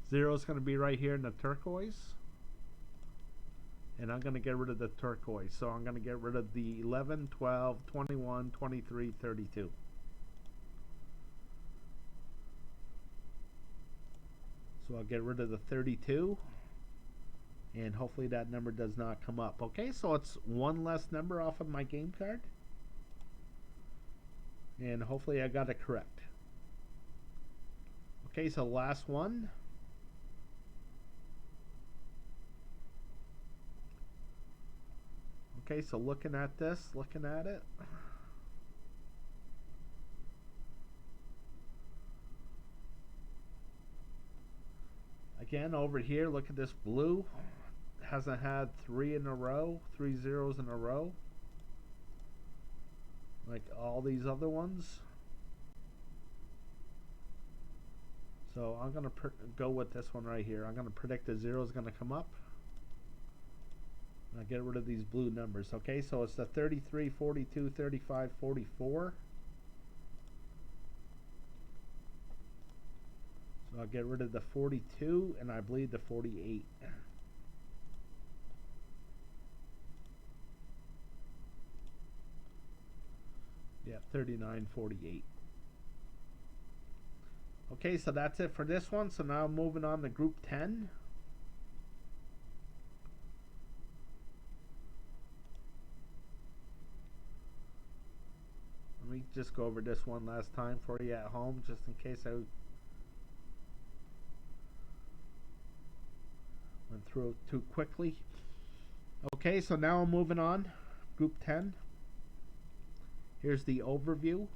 0 is going to be right here in the turquoise. And I'm going to get rid of the turquoise. So I'm going to get rid of the 11, 12, 21, 23, 32. So I'll get rid of the 32. And hopefully that number does not come up. Okay, so it's one less number off of my game card. And hopefully I got it correct. Okay, so last one. Okay, so looking at this, looking at it. Again, over here, look at this blue. Hasn't had 3 in a row, 3 zeros in a row. Like all these other ones. So I'm going to go with this one right here. I'm going to predict the 0 is going to come up. I get rid of these blue numbers. Okay, so it's the 33, 42, 35, 44. So I'll get rid of the 42 and I bleed the 48. Yeah, 39, 48. Okay, so that's it for this one. So now moving on to group 10. Let me just go over this one last time for you at home, just in case I went through it too quickly. Okay, so now I'm moving on. Group 10. Here's the overview.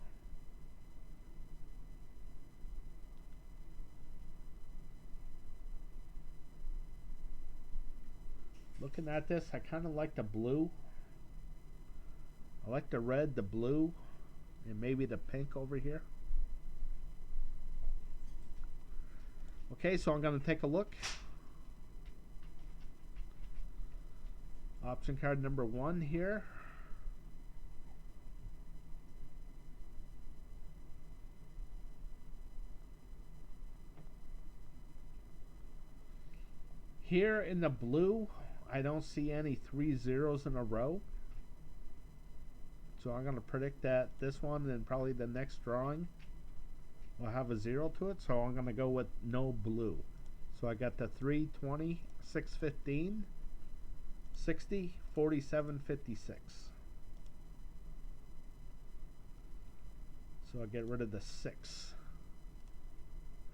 Looking at this, I kind of like the blue. I like the red, the blue, and maybe the pink over here. Okay, so I'm going to take a look. Option card number 1 here. Here in the blue, I don't see any 3 zeros in a row. So I'm going to predict that this one and probably the next drawing will have a 0 to it. So I'm going to go with no blue. So I got the 3, 20, 6, 15, 60, 47, 56. So I'll get rid of the 6.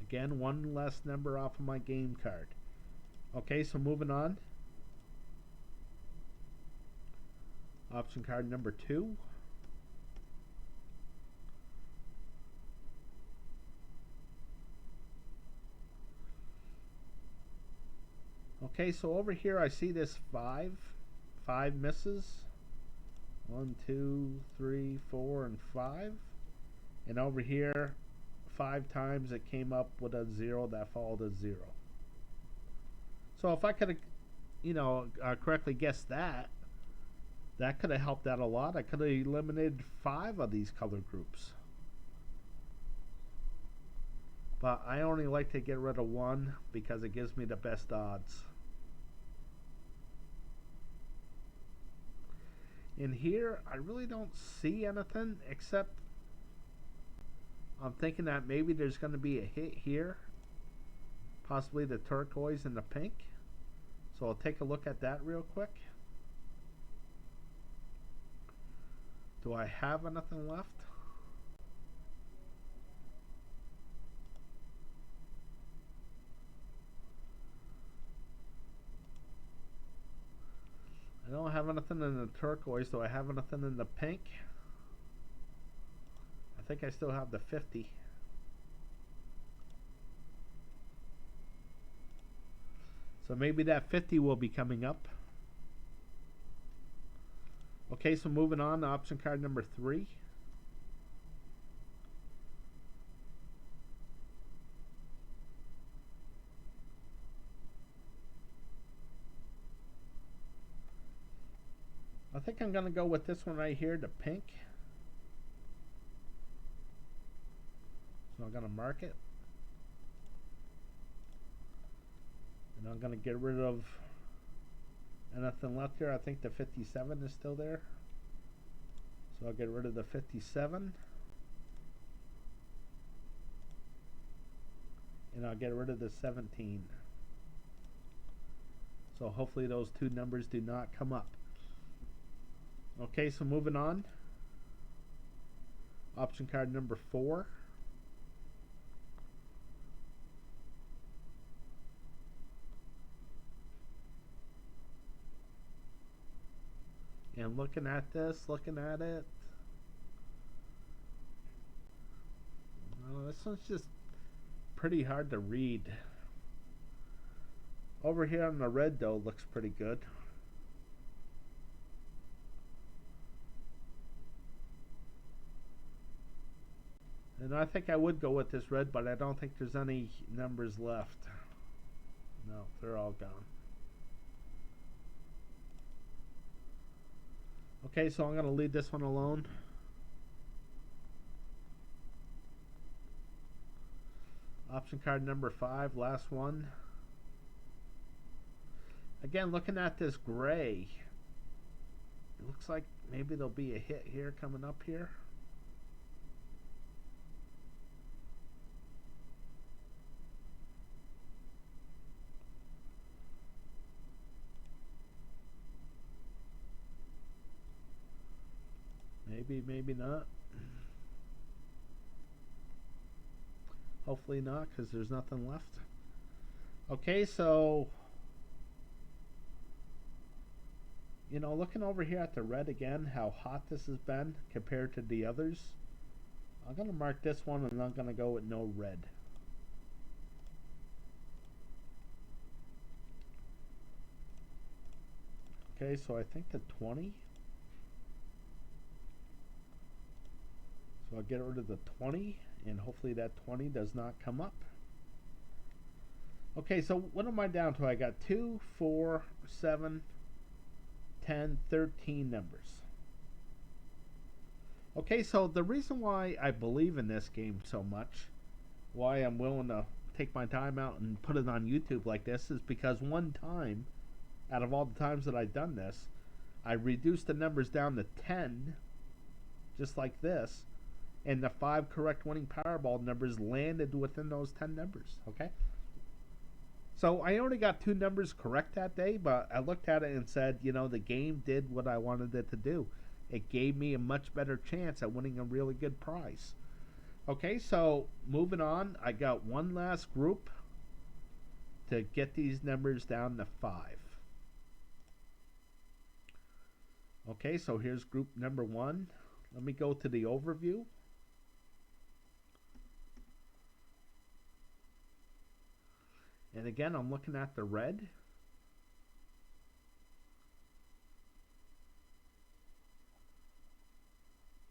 Again, one less number off of my game card. Okay, so moving on. Option card number 2. Okay, so over here I see this 5. 5 misses. 1, 2, 3, 4, and 5. And over here, 5 times it came up with a 0 that followed a 0. So if I could have, correctly guessed that, that could have helped out a lot. I could have eliminated 5 of these color groups. But I only like to get rid of 1 because it gives me the best odds. In here, I really don't see anything except I'm thinking that maybe there's going to be a hit here. Possibly the turquoise and the pink. So I'll take a look at that real quick. Do I have anything left? I don't have anything in the turquoise. Do I have anything in the pink? I think I still have the 50. So maybe that 50 will be coming up. Okay, so moving on to option card number 3. think I'm going to go with this one right here, the pink. So I'm going to mark it. And I'm going to get rid of anything left here. I think the 57 is still there. So I'll get rid of the 57. And I'll get rid of the 17. So hopefully those two numbers do not come up. Okay, so moving on. Option card number 4. And looking at this, looking at it. Oh, this one's just pretty hard to read. Over here on the red though looks pretty good. And I think I would go with this red, but I don't think there's any numbers left. No, they're all gone. Okay, so I'm going to leave this one alone. Option card number 5, last one. Again, looking at this gray, it looks like maybe there'll be a hit here coming up here. Maybe, maybe not. Hopefully not, because there's nothing left. Okay, so, you know, looking over here at the red again, how hot this has been compared to the others, I'm going to mark this one and I'm going to go with no red. Okay, so I think the 20. So I'll get rid of the 20, and hopefully that 20 does not come up. Okay, so what am I down to? I got 2, 4, 7, 10, 13 numbers. Okay, so the reason why I believe in this game so much, why I'm willing to take my time out and put it on YouTube like this, is because one time, out of all the times that I've done this, I reduced the numbers down to 10, just like this, and the 5 correct winning Powerball numbers landed within those 10 numbers, okay? So I only got 2 numbers correct that day, but I looked at it and said, you know, the game did what I wanted it to do. It gave me a much better chance at winning a really good prize. Okay, so moving on, I got one last group to get these numbers down to 5. Okay, so here's group number 1. Let me go to the overview. And again, I'm looking at the red.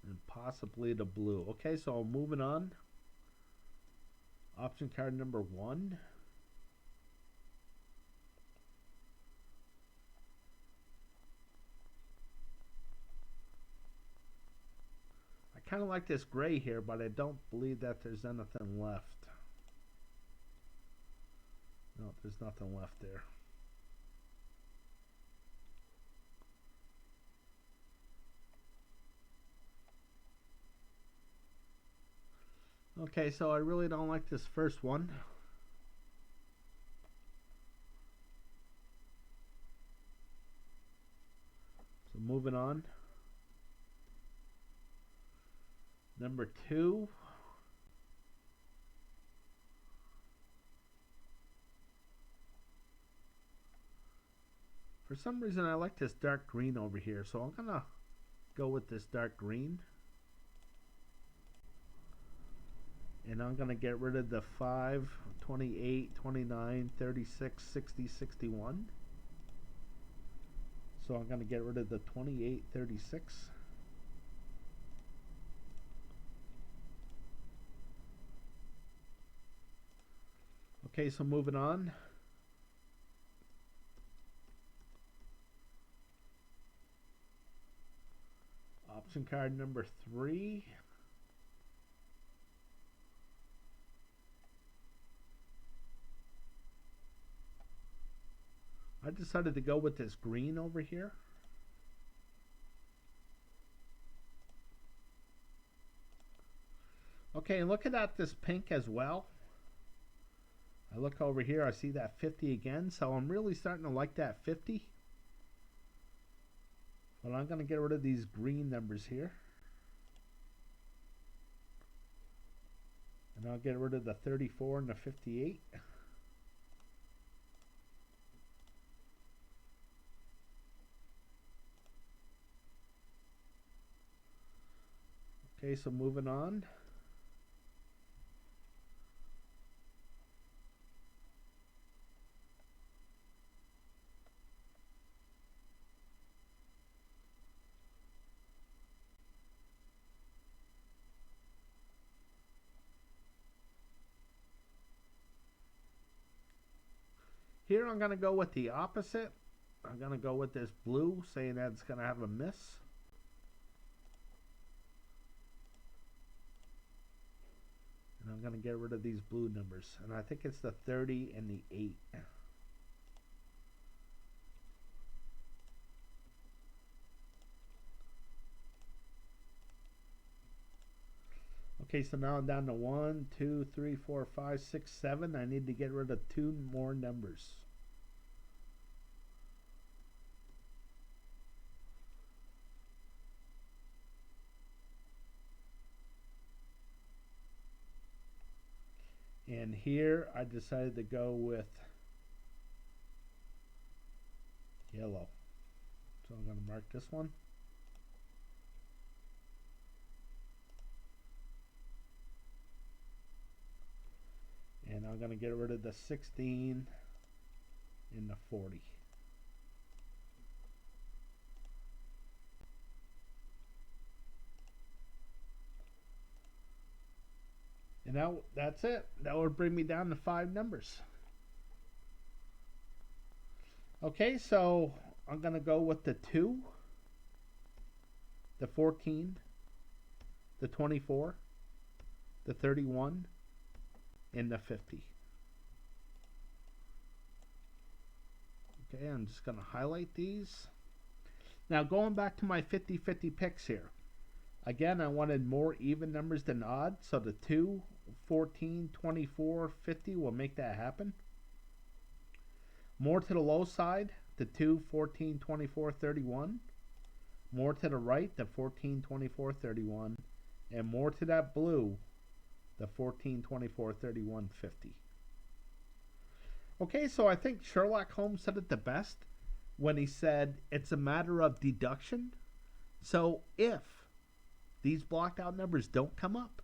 And possibly the blue. Okay, so moving on. Option card number 1. I kind of like this gray here, but I don't believe that there's anything left. No, there's nothing left there. Okay, so I really don't like this first one. So moving on. Number 2. For some reason I like this dark green over here, so I'm gonna go with this dark green. And I'm gonna get rid of the 5, 28, 29, 36, 60, 61. So I'm gonna get rid of the 28, 36. Okay, so moving on. prediction card number 3. I decided to go with this green over here. Okay, and looking at this pink as well. I look over here, I see that 50 again, so I'm really starting to like that 50. But I'm going to get rid of these green numbers here. And I'll get rid of the 34 and the 58. Okay, so moving on. Here I'm going to go with the opposite. I'm going to go with this blue, saying that it's going to have a miss. And I'm going to get rid of these blue numbers. And I think it's the 30 and the 8. Okay, so now I'm down to 1, 2, 3, 4, 5, 6, 7. I need to get rid of 2 more numbers. And here I decided to go with yellow. So I'm going to mark this one. And I'm going to get rid of the 16 and the 40. And now that's it. That would bring me down to 5 numbers. Okay, so I'm going to go with the 2, the 14, the 24, the 31, and the 50. Okay, I'm just going to highlight these. Now going back to my 50-50 picks here. Again, I wanted more even numbers than odd, so the 2, 14, 24, 50 will make that happen. More to the low side, the 2, 14, 24, 31. More to the right, the 14, 24, 31. And more to that blue, the 14, 24, 31, 50. Okay, so I think Sherlock Holmes said it the best when he said it's a matter of deduction. So if these blocked out numbers don't come up,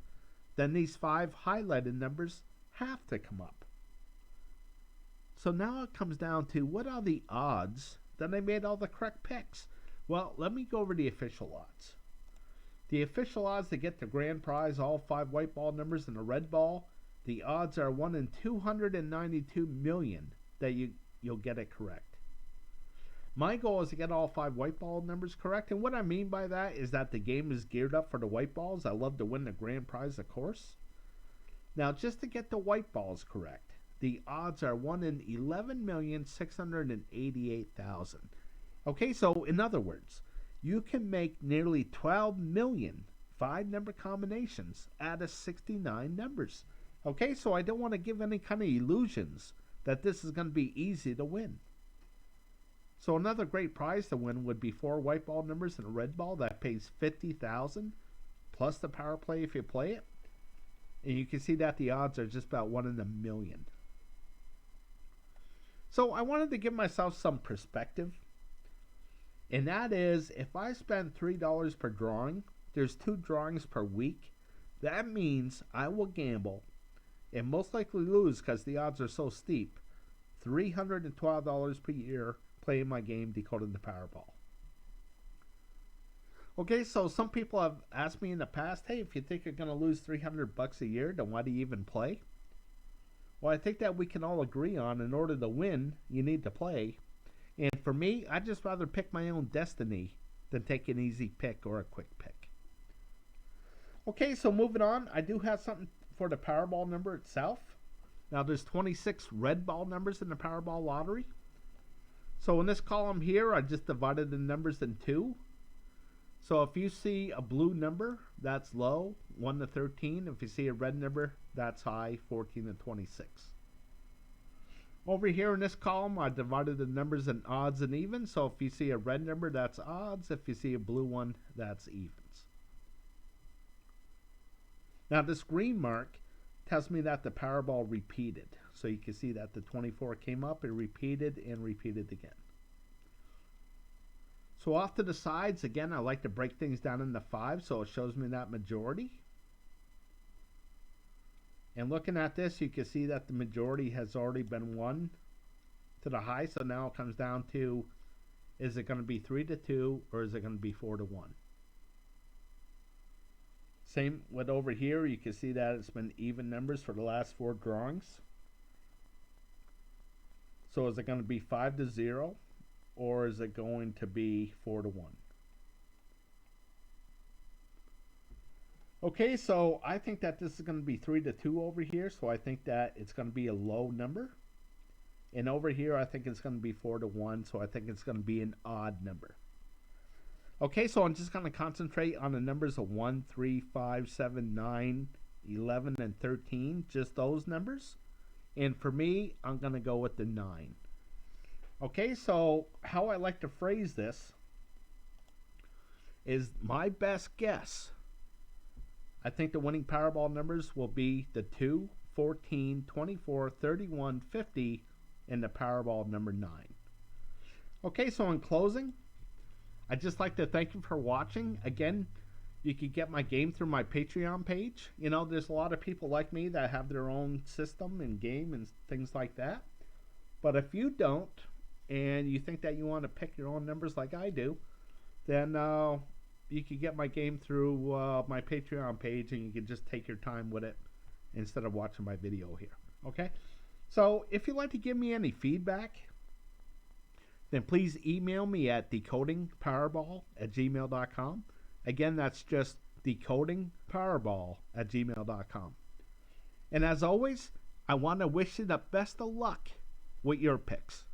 then these 5 highlighted numbers have to come up. So now it comes down to, what are the odds that I made all the correct picks? Well, let me go over the official odds. The official odds to get the grand prize, all 5 white ball numbers and a red ball, the odds are 1 in 292 million that you'll get it correct. My goal is to get all 5 white ball numbers correct, and what I mean by that is that the game is geared up for the white balls. I love to win the grand prize, of course. Now, just to get the white balls correct, the odds are 1 in 11,688,000. Okay, so in other words, you can make nearly 12 million 5-number combinations out of 69 numbers. Okay, so I don't want to give any kind of illusions that this is going to be easy to win. So another great prize to win would be 4 white ball numbers and a red ball. That pays $50,000 plus the power play if you play it. And you can see that the odds are just about 1 in a million. So I wanted to give myself some perspective. And that is, if I spend $3 per drawing, there's 2 drawings per week. That means I will gamble and most likely lose, because the odds are so steep, $312 per year playing my game Decoding the Powerball. Okay, so some people have asked me in the past, hey, if you think you're going to lose $300 a year, then why do you even play? Well, I think that we can all agree on, in order to win, you need to play. And for me, I'd just rather pick my own destiny than take an easy pick or a quick pick. Okay, so moving on, I do have something for the Powerball number itself. Now there's 26 red ball numbers in the Powerball lottery. So in this column here, I just divided the numbers in two. So if you see a blue number, that's low, 1 to 13. If you see a red number, that's high, 14 to 26. Over here in this column, I divided the numbers in odds and evens. So if you see a red number, that's odds. If you see a blue one, that's evens. Now this green mark tells me that the Powerball repeated. So you can see that the 24 came up, it repeated and repeated again. So off to the sides, again, I like to break things down into 5, so it shows me that majority. And looking at this, you can see that the majority has already been 1 to the high, so now it comes down to, is it going to be 3 to 2 or is it going to be 4 to 1? Same with over here, you can see that it's been even numbers for the last 4 drawings. So is it going to be 5 to 0 or is it going to be 4 to 1? Okay, so I think that this is going to be 3 to 2 over here, so I think that it's going to be a low number. And over here, I think it's going to be 4 to 1, so I think it's going to be an odd number. Okay, so I'm just going to concentrate on the numbers of 1, 3, 5, 7, 9, 11, and 13, just those numbers. And for me, I'm going to go with the 9. Okay, so how I like to phrase this is my best guess. I think the winning Powerball numbers will be the 2, 14, 24, 31, 50, and the Powerball number 9. Okay, so in closing, I'd just like to thank you for watching. Again, you can get my game through my Patreon page. You know, there's a lot of people like me that have their own system and game and things like that. But if you don't, and you think that you want to pick your own numbers like I do, then you can get my game through my Patreon page, and you can just take your time with it instead of watching my video here. Okay? So if you'd like to give me any feedback, then please email me at decodingpowerball@gmail.com. Again, that's just decodingpowerball@gmail.com. And as always, I want to wish you the best of luck with your picks.